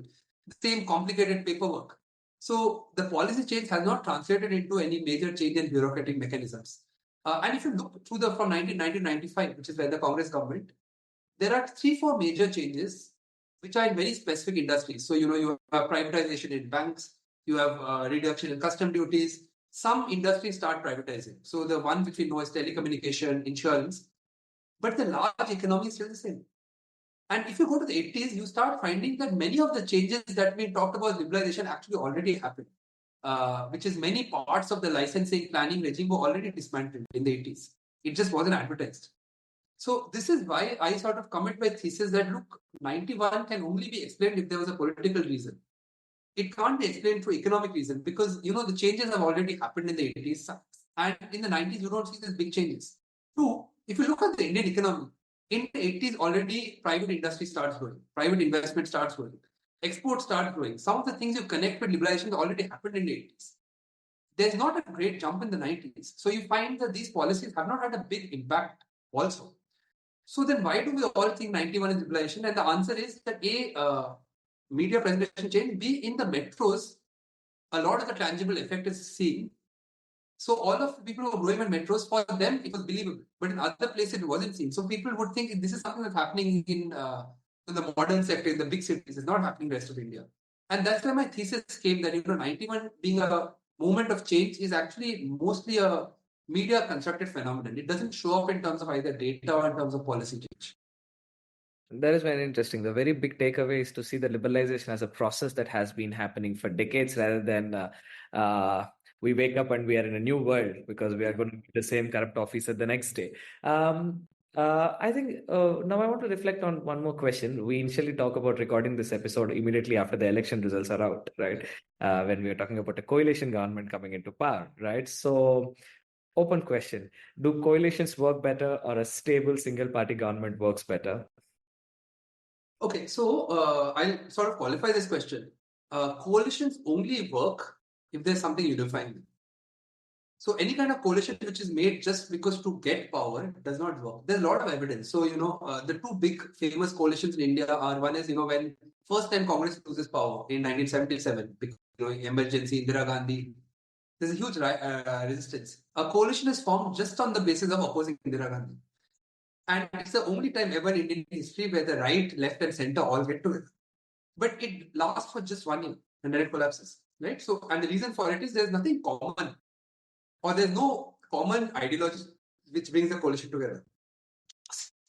the same complicated paperwork. So, the policy change has not translated into any major change in bureaucratic mechanisms. And if you look through from 1995, which is when the Congress government, there are 3-4 major changes which are in very specific industries. So, you have privatization in banks, you have reduction in custom duties. Some industries start privatizing. So, the one which we know is telecommunication, insurance, but the large economy is still the same. And if you go to the 80s, you start finding that many of the changes that we talked about liberalization actually already happened, which is many parts of the licensing planning regime were already dismantled in the 80s. It just wasn't advertised. So this is why I sort of commit my thesis that look, 91 can only be explained if there was a political reason. It can't be explained through economic reason because the changes have already happened in the 80s, and in the 90s you don't see these big changes. Two, if you look at the Indian economy, in the 80s already private industry starts growing, private investment starts growing, exports start growing. Some of the things you connect with liberalization already happened in the 80s. There's not a great jump in the 90s. So you find that these policies have not had a big impact also. So then why do we all think 91 is liberalization? And the answer is that media presentation change, B, in the metros, a lot of the tangible effect is seen. So all of the people who are growing in metros, for them, it was believable. But in other places, it wasn't seen. So people would think this is something that's happening in the modern sector, in the big cities. It's not happening in the rest of India. And that's where my thesis came that 91 being a moment of change is actually mostly a media constructed phenomenon. It doesn't show up in terms of either data or in terms of policy change. That is very interesting. The very big takeaway is to see the liberalization as a process that has been happening for decades rather than we wake up and we are in a new world because we are going to meet the same corrupt officer the next day. I think now I want to reflect on one more question. We initially talk about recording this episode immediately after the election results are out, right? When we are talking about a coalition government coming into power, right? So, open question. Do coalitions work better or a stable single party government works better? Okay, so I'll sort of qualify this question. Coalitions only work if there's something unifying them. So any kind of coalition which is made just because to get power does not work. There's a lot of evidence. So, the two big famous coalitions in India are, one is, when first time Congress loses power in 1977, because, emergency, Indira Gandhi, there's a huge resistance. A coalition is formed just on the basis of opposing Indira Gandhi. And it's the only time ever in Indian history where the right, left, and center all get together. But it lasts for just 1 year and then it collapses, right? So, and the reason for it is there's nothing common, or there's no common ideology which brings the coalition together.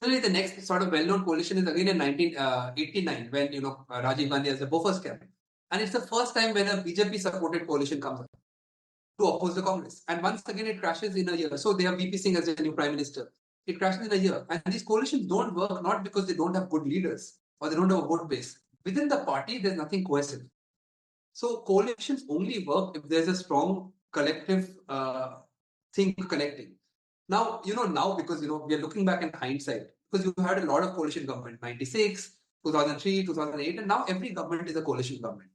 Similarly, the next sort of well-known coalition is again in 1989 when Rajiv Gandhi has the Bofors scam, and it's the first time when a BJP-supported coalition comes up to oppose the Congress, and once again it crashes in a year. So they have VP Singh as the new prime minister. It crashes in a year, and these coalitions don't work not because they don't have good leaders or they don't have a vote base. Within the party, there's nothing cohesive. So coalitions only work if there's a strong collective thing connecting. Now, now because, we are looking back in hindsight, because you had a lot of coalition government, 96, 2003, 2008, and now every government is a coalition government.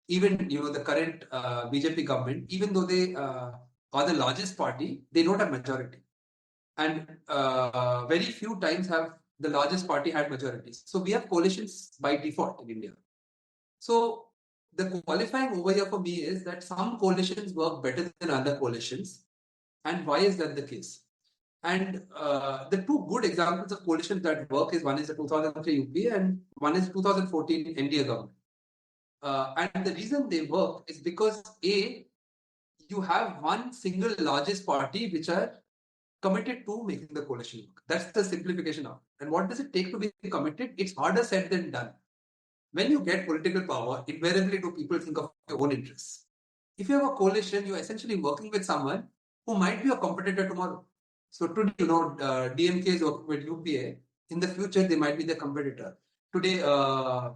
Even, the current BJP government, even though they are the largest party, they don't have majority. And very few times have the largest party had majorities. So we have coalitions by default in India. So the qualifying over here for me is that some coalitions work better than other coalitions. And why is that the case? And the two good examples of coalitions that work is one is the 2003 UPA and one is 2014 NDA government. And the reason they work is because A, you have one single largest party which are committed to making the coalition work. That's the simplification of it. And what does it take to be committed? It's harder said than done. When you get political power, invariably do people think of your own interests. If you have a coalition, you're essentially working with someone who might be a competitor tomorrow. So today, DMK is working with UPA. In the future, they might be the competitor. Today, I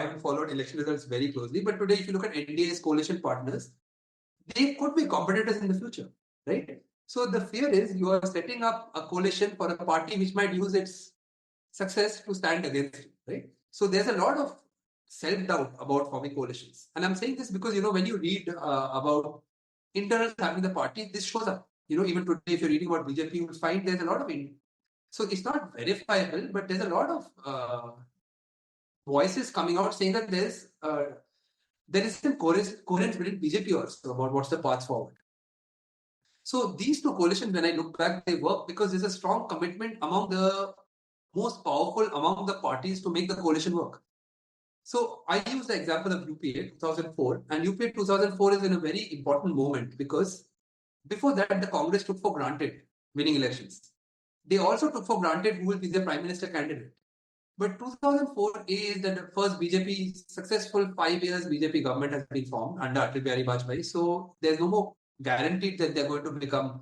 haven't followed election results very closely, but today, if you look at NDA's coalition partners, they could be competitors in the future, right? So the fear is you are setting up a coalition for a party which might use its success to stand against you, right? So there's a lot of self-doubt about forming coalitions. And I'm saying this because, when you read about internals happening in the party, this shows up. Even today, if you're reading about BJP, you will find there's a lot of... So it's not verifiable, but there's a lot of voices coming out saying that there is some coherence within BJP also about what's the path forward. So these two coalitions, when I look back, they work because there's a strong commitment among the most powerful among the parties to make the coalition work. So I use the example of UPA 2004, and UPA 2004 is in a very important moment because before that, the Congress took for granted winning elections. They also took for granted who will be their prime minister candidate. But 2004 is that the first BJP, successful 5 years BJP government has been formed under Atal Bihari Vajpayee. So there's no more guarantee that they're going to become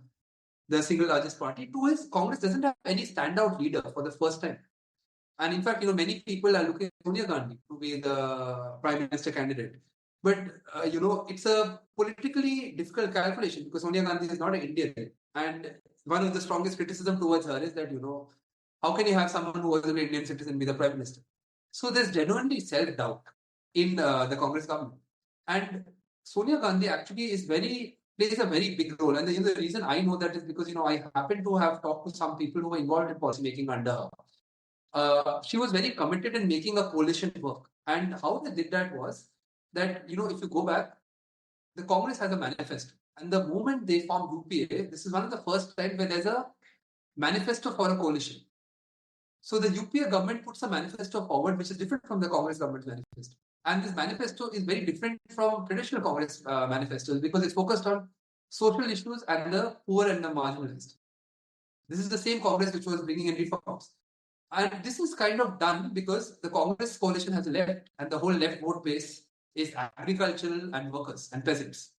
the single largest party. Two is Congress doesn't have any standout leader for the first time. And in fact, many people are looking at Sonia Gandhi to be the prime minister candidate. But, it's a politically difficult calculation because Sonia Gandhi is not an Indian. And one of the strongest criticism towards her is that, how can you have someone who was an Indian citizen be the prime minister? So there's genuinely self-doubt in the Congress government. And Sonia Gandhi actually plays a very big role. And the reason I know that is because, I happen to have talked to some people who were involved in policy making under her. She was very committed in making a coalition work. And how they did that was that, if you go back, the Congress has a manifesto. And the moment they formed UPA, this is one of the first times where there's a manifesto for a coalition. So the UPA government puts a manifesto forward, which is different from the Congress government's manifesto. And this manifesto is very different from traditional Congress manifestos because it's focused on social issues and the poor and the marginalized. This is the same Congress which was bringing in reforms. And this is kind of done because the Congress coalition has left, and the whole left vote base is agricultural and workers and peasants.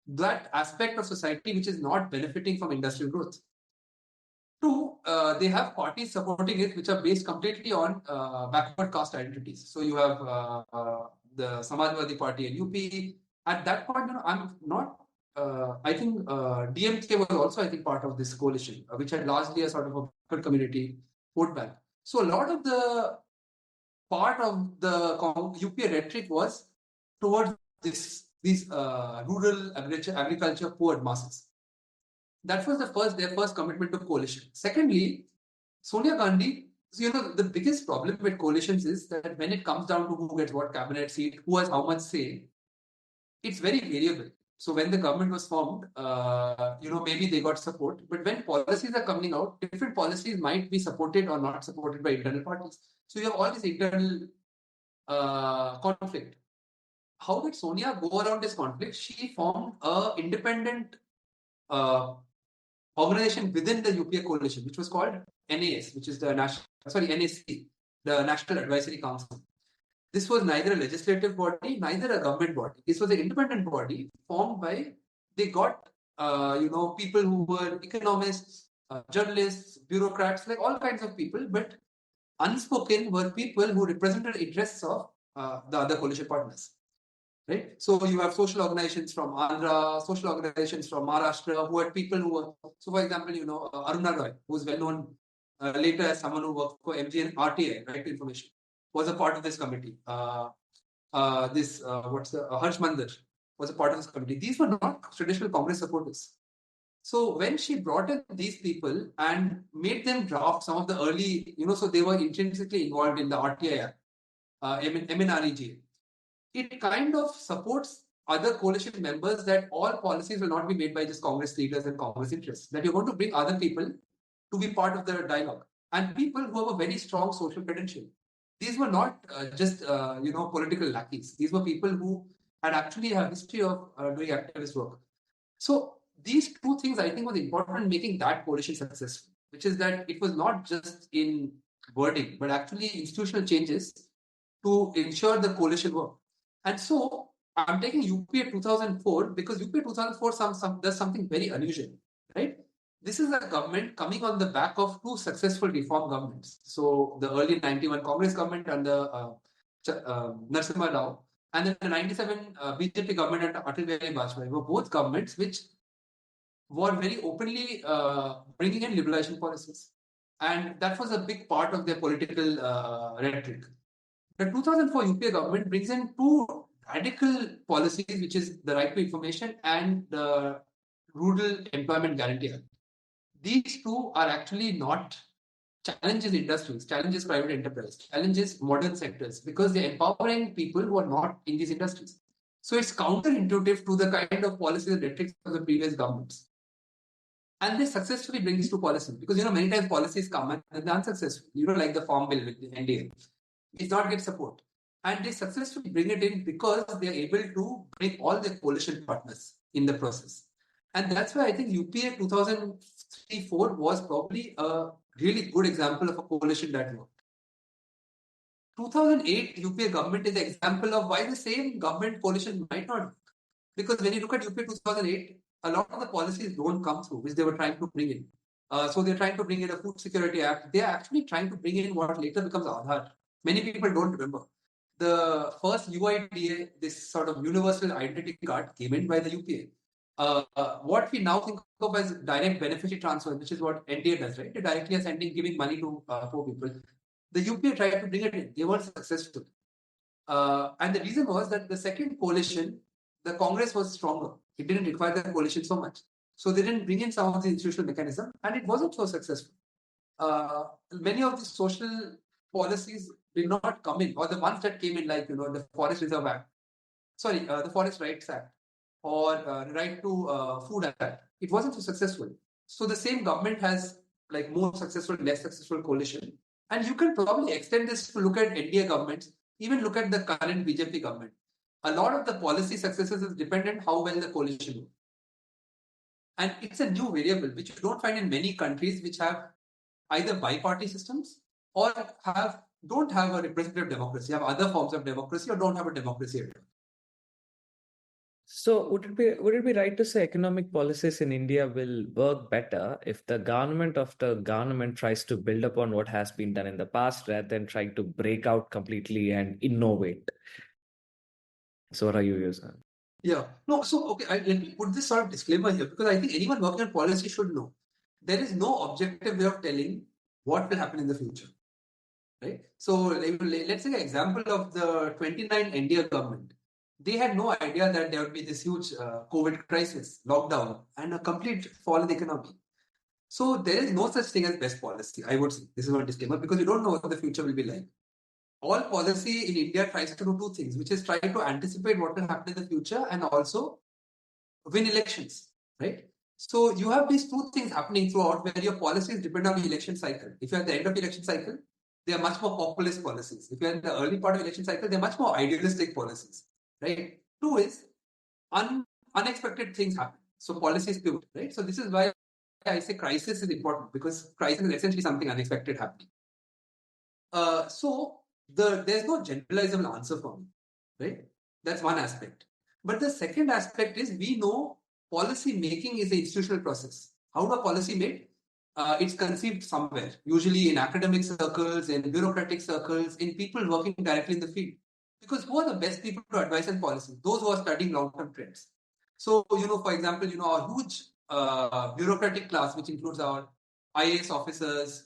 That aspect of society which is not benefiting from industrial growth. Two, they have parties supporting it which are based completely on backward caste identities. So you have the Samajwadi Party and UP. At that point, I'm not. I think DMK was also, I think, part of this coalition, which had largely a sort of a backward community vote bank. So a lot of the part of the UPA rhetoric was towards these rural agriculture poor masses. That was their first commitment to coalition. Secondly, Sonia Gandhi, the biggest problem with coalitions is that when it comes down to who gets what cabinet seat, who has how much say, it's very variable. So when the government was formed, maybe they got support. But when policies are coming out, different policies might be supported or not supported by internal parties. So you have all this internal conflict. How did Sonia go around this conflict? She formed an independent organization within the UPA coalition, which was called NAS, which is the NAC, the National Advisory Council. This was neither a legislative body, neither a government body. This was an independent body formed by, they got, people who were economists, journalists, bureaucrats, like all kinds of people, but unspoken were people who represented the interests of the other coalition partners. Right? So you have social organizations from Andhra, social organizations from Maharashtra, who had people who were, so for example, Aruna Roy, who is well known later as someone who worked for MG and RTI, Right to Information, was a part of this committee. Harsh Mandar was a part of this committee. These were not traditional Congress supporters. So when she brought in these people and made them draft some of the early, so they were intrinsically involved in the RTI, MNREG. It kind of supports other coalition members that all policies will not be made by just Congress leaders and Congress interests, that you're going to bring other people to be part of the dialogue and people who have a very strong social credential. These were not just, political lackeys. These were people who had actually a history of doing activist work. So these two things, I think, was important in making that coalition successful, which is that it was not just in wording, but actually institutional changes to ensure the coalition work. And so I'm taking UPA 2004 because UPA 2004 does something very unusual, right? This is a government coming on the back of two successful reform governments. So the early 91 Congress government under Narasimha Rao, and then the 97 BJP government under Atal Bihari Vajpayee were both governments which were very openly bringing in liberalization policies. And that was a big part of their political rhetoric. The 2004 UPA government brings in two radical policies, which is the right to information and the Rural Employment Guarantee Act. These two are actually not challenges industries, challenges private enterprise, challenges modern sectors, because they're empowering people who are not in these industries. So it's counterintuitive to the kind of policies and rhetoric of the previous governments. And they successfully bring these two policies because many times policies come and they're unsuccessful. Like the Farm Bill with the NDA, it not get support, and they successfully bring it in because they are able to bring all their coalition partners in the process. And that's why I think UPA 2003-4 was probably a really good example of a coalition that worked. 2008 UPA government is an example of why the same government coalition might not work. Because when you look at UPA 2008, a lot of the policies don't come through, which they were trying to bring in. So they're trying to bring in a Food Security Act. They're actually trying to bring in what later becomes Aadhaar. Many people don't remember. The first UIDA, this sort of universal identity card, came in by the UPA. What we now think of as direct beneficiary transfer, which is what NDA does, right? They directly are giving money to poor people. The UPA tried to bring it in. They weren't successful. And the reason was that the second coalition, the Congress was stronger. It didn't require the coalition so much. So they didn't bring in some of the institutional mechanism, and it wasn't so successful. Many of the social policies did not come in, or the ones that came in, like the Forest Reserve Act, the Forest Rights Act, or Right to Food Act. It wasn't so successful. So the same government has like more successful, less successful coalition, and you can probably extend this to look at NDA governments. Even look at the current BJP government. A lot of the policy successes is dependent how well the coalition works. And it's a new variable which you don't find in many countries which have either bi-party systems or don't have a representative democracy, have other forms of democracy, or don't have a democracy at all. So would it be right to say economic policies in India will work better if the government of the government tries to build upon what has been done in the past rather than trying to break out completely and innovate? So what are you using? Yeah. No, so okay, let me put this sort of disclaimer here because I think anyone working on policy should know there is no objective way of telling what will happen in the future. Right? So let's take an example of the 29 India government. They had no idea that there would be this huge COVID crisis, lockdown, and a complete fall in the economy. So there is no such thing as best policy, I would say. This is not a disclaimer because you don't know what the future will be like. All policy in India tries to do two things, which is try to anticipate what will happen in the future and also win elections, right? So you have these two things happening throughout where your policies depend on the election cycle. If you're at the end of the election cycle, they are much more populist policies. If you're in the early part of the election cycle, they're much more idealistic policies, right? Two is unexpected things happen. So policies pivot, right? So this is why I say crisis is important because crisis is essentially something unexpected happening. So there's no generalizable answer for me, right? That's one aspect. But the second aspect is we know policy making is an institutional process. How do policy made? It's conceived somewhere, usually in academic circles, in bureaucratic circles, in people working directly in the field. Because who are the best people to advise on policy? Those who are studying long-term trends. So, for example, our huge bureaucratic class, which includes our IAS officers,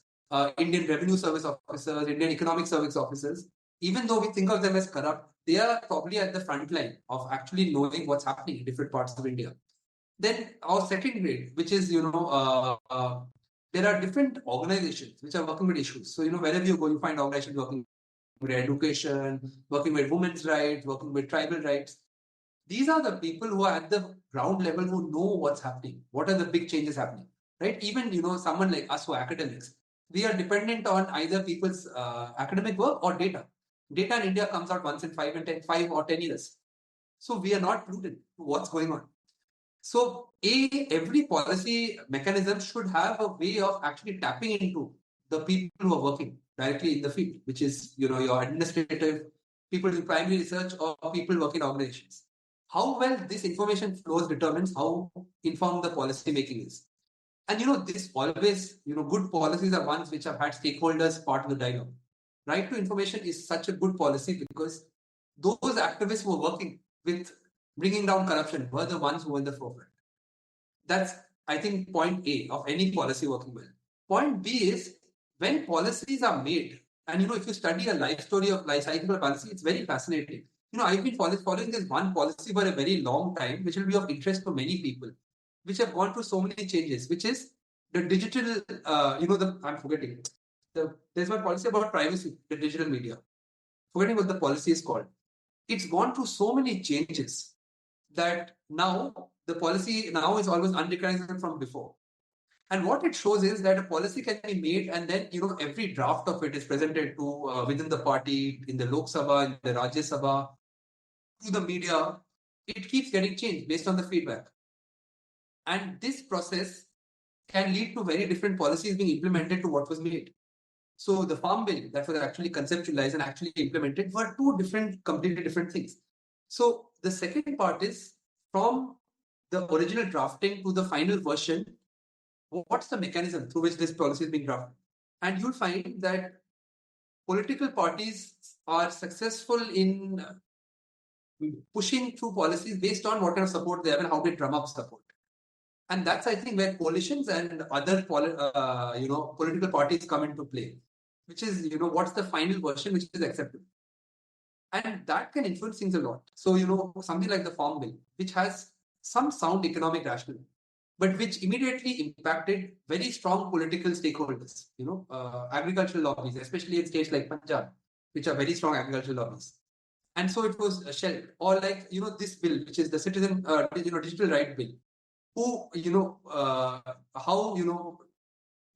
Indian Revenue Service officers, Indian Economic Service officers, even though we think of them as corrupt, they are probably at the front line of actually knowing what's happening in different parts of India. Then our second grade, which is, there are different organizations which are working with issues. So, wherever you go, you find organizations working with education, working with women's rights, working with tribal rights. These are the people who are at the ground level who know what's happening. What are the big changes happening, right? Even, someone like us who are academics, we are dependent on either people's academic work or data. Data in India comes out once in 5 or 10 years. So we are not prudent to what's going on. So every policy mechanism should have a way of actually tapping into the people who are working directly in the field, which is, your administrative, people in primary research or people working in organizations. How well this information flows determines how informed the policy making is. And this always, good policies are ones which have had stakeholders part of the dialogue. Right to information is such a good policy because those activists who were working with bringing down corruption were the ones who were in the forefront. That's, I think, point A of any policy working well. Point B is when policies are made, and if you study a life cycle of policy, it's very fascinating. I've been following this one policy for a very long time, which will be of interest to many people, which have gone through so many changes, which is the digital, I'm forgetting. There's one policy about privacy, the digital media. Forgetting what the policy is called. It's gone through so many changes that now the policy now is almost unrecognizable from before. And what it shows is that a policy can be made, and then every draft of it is presented to within the party, in the Lok Sabha, in the Rajya Sabha, to the media. It keeps getting changed based on the feedback, and this process can lead to very different policies being implemented to what was made. So the farm bill that was actually conceptualized and actually implemented were two completely different things. So the second part is from the original drafting to the final version, what's the mechanism through which this policy is being drafted? And you'll find that political parties are successful in pushing through policies based on what kind of support they have and how they drum up support. And that's, I think, where coalitions and other political parties come into play, which is, what's the final version which is acceptable. And that can influence things a lot. So, something like the Farm Bill, which has some sound economic rationale, but which immediately impacted very strong political stakeholders, agricultural lobbies, especially in states like Punjab, which are very strong agricultural lobbies. And so it was shelved. Or like, this bill, which is the Citizen, Digital Right Bill, how,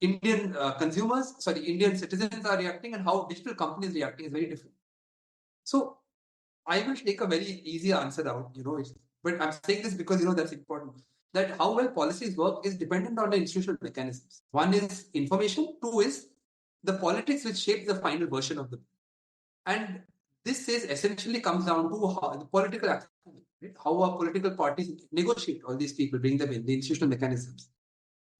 Indian Indian citizens are reacting and how digital companies reacting is very different. So I will take a very easy answer out, but I'm saying this because, that's important. That how well policies work is dependent on the institutional mechanisms. One is information, two is the politics which shape the final version of the bill. And this is essentially comes down to how the political action, right? How our political parties negotiate all these people, bring them in, the institutional mechanisms.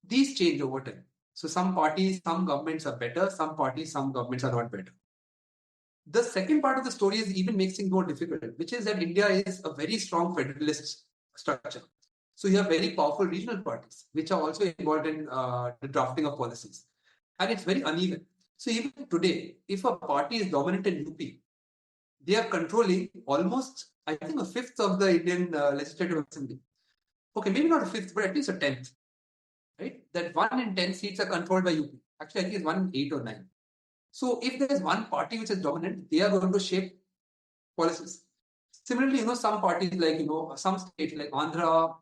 These change over time. So some parties, some governments are better, some governments are not better. The second part of the story is even makes things more difficult, which is that India is a very strong federalist structure. So you have very powerful regional parties, which are also involved in the drafting of policies. And it's very uneven. So even today, if a party is dominant in UP, they are controlling almost, I think, a fifth of the Indian Legislative Assembly. Okay, maybe not a fifth, but at least a tenth. Right? That 1 in 10 seats are controlled by UP. Actually, I think it's 1 in 8 or 9. So if there is one party which is dominant, they are going to shape policies. Similarly, some parties like, some states like Andhra,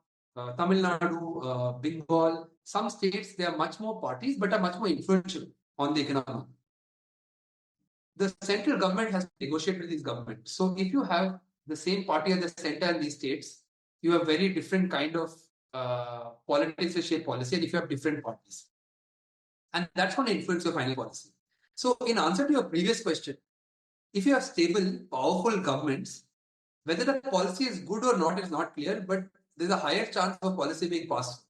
Tamil Nadu, Bengal, some states, they are much more parties, but are much more influential on the economy. The central government has to negotiate with these governments. So if you have the same party at the center in these states, you have very different kind of politics to shape policy, and if you have different parties. And that's going to influence your final policy. So in answer to your previous question, if you have stable, powerful governments, whether the policy is good or not is not clear, but there's a higher chance of a policy being passed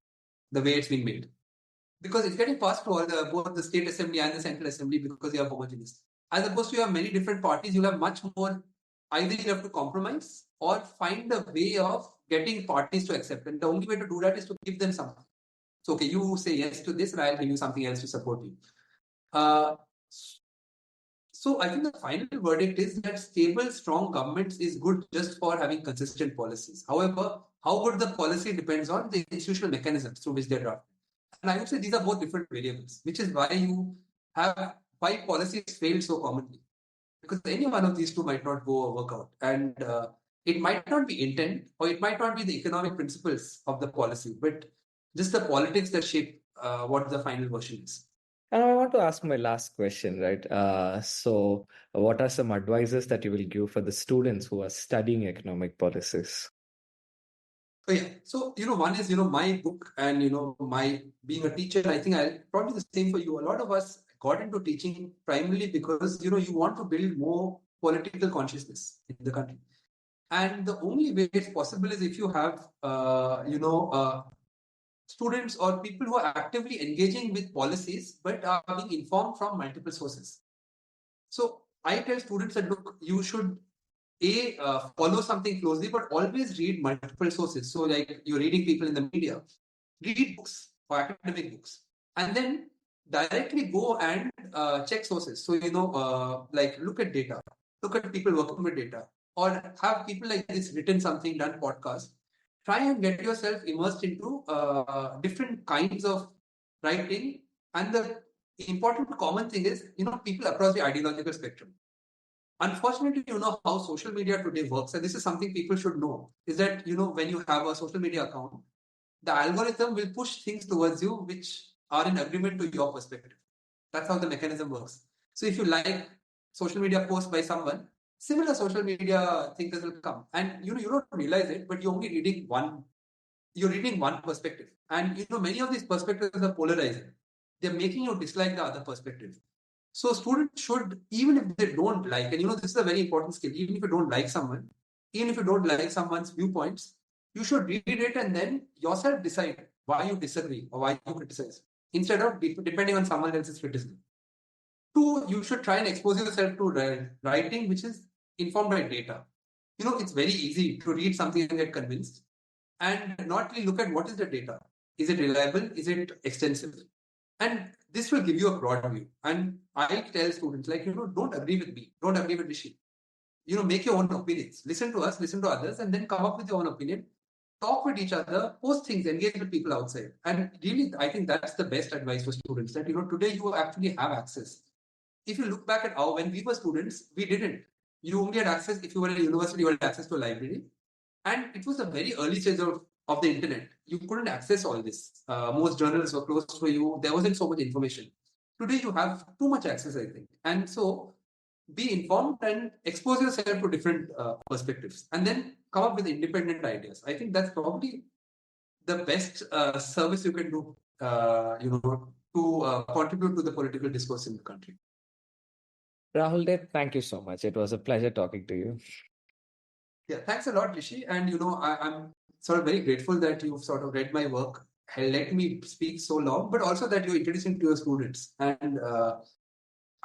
the way it's being made. Because it's getting passed to both the state assembly and the central assembly because you have homogeneous. As opposed to you have many different parties, you'll have much more, either you have to compromise or find a way of getting parties to accept. And the only way to do that is to give them something. So, okay, you say yes to this and I'll give you something else to support you. So I think the final verdict is that stable, strong governments is good just for having consistent policies. However, how good the policy depends on the institutional mechanisms through which they're drafted. And I would say these are both different variables, which is why policies fail so commonly. Because any one of these two might not work out. And it might not be intent, or it might not be the economic principles of the policy, but just the politics that shape what the final version is. And I want to ask my last question, right? So, what are some advices that you will give for the students who are studying economic policies? Oh yeah. So, one is, my book and, my being a teacher, I think I'll probably the same for you. A lot of us got into teaching primarily because, you want to build more political consciousness in the country. And the only way it's possible is if you have, students or people who are actively engaging with policies but are being informed from multiple sources. So I tell students that look, you should follow something closely, but always read multiple sources. So like you're reading people in the media, read books or academic books, and then directly go and check sources. So like look at data, look at people working with data, or have people like this written something, done podcast. Try and get yourself immersed into different kinds of writing. And the important common thing is, people across the ideological spectrum. Unfortunately, how social media today works, and this is something people should know, is that, when you have a social media account, the algorithm will push things towards you which are in agreement to your perspective. That's how the mechanism works. So if you like social media posts by someone, similar social media thinkers will come. And, you don't realize it, but you're reading one perspective. And, many of these perspectives are polarizing. They're making you dislike the other perspective. So students should, even if they don't like, and this is a very important skill, even if you don't like someone, even if you don't like someone's viewpoints, you should read it and then yourself decide why you disagree or why you criticize, instead of depending on someone else's criticism. Two, you should try and expose yourself to writing which is informed by data. It's very easy to read something and get convinced and not really look at what is the data. Is it reliable? Is it extensive? And this will give you a broad view. And I tell students, like, don't agree with me, don't agree with Rishi. Make your own opinions. Listen to us, listen to others, and then come up with your own opinion. Talk with each other, post things, engage with people outside. And really, I think that's the best advice for students, that, today you actually have access. If you look back at how, when we were students, we didn't. You only had access, if you were in a university, you had access to a library. And it was a very early stage of the internet. You couldn't access all this. Most journals were closed for you. There wasn't so much information. Today, you have too much access, I think. And so, be informed and expose yourself to different perspectives, and then come up with independent ideas. I think that's probably the best service you can do, to contribute to the political discourse in the country. Rahul Dev, thank you so much. It was a pleasure talking to you. Yeah, thanks a lot, Rishi. And I'm sort of very grateful that you've sort of read my work and let me speak so long, but also that you're introducing to your students. And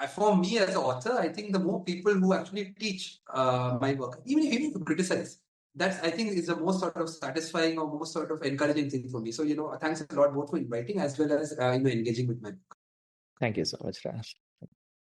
for me as an author, I think the more people who actually teach my work, even if you criticize, that's, I think, is the most sort of satisfying or most sort of encouraging thing for me. So, thanks a lot both for inviting as well as engaging with my book. Thank you so much, Rahul.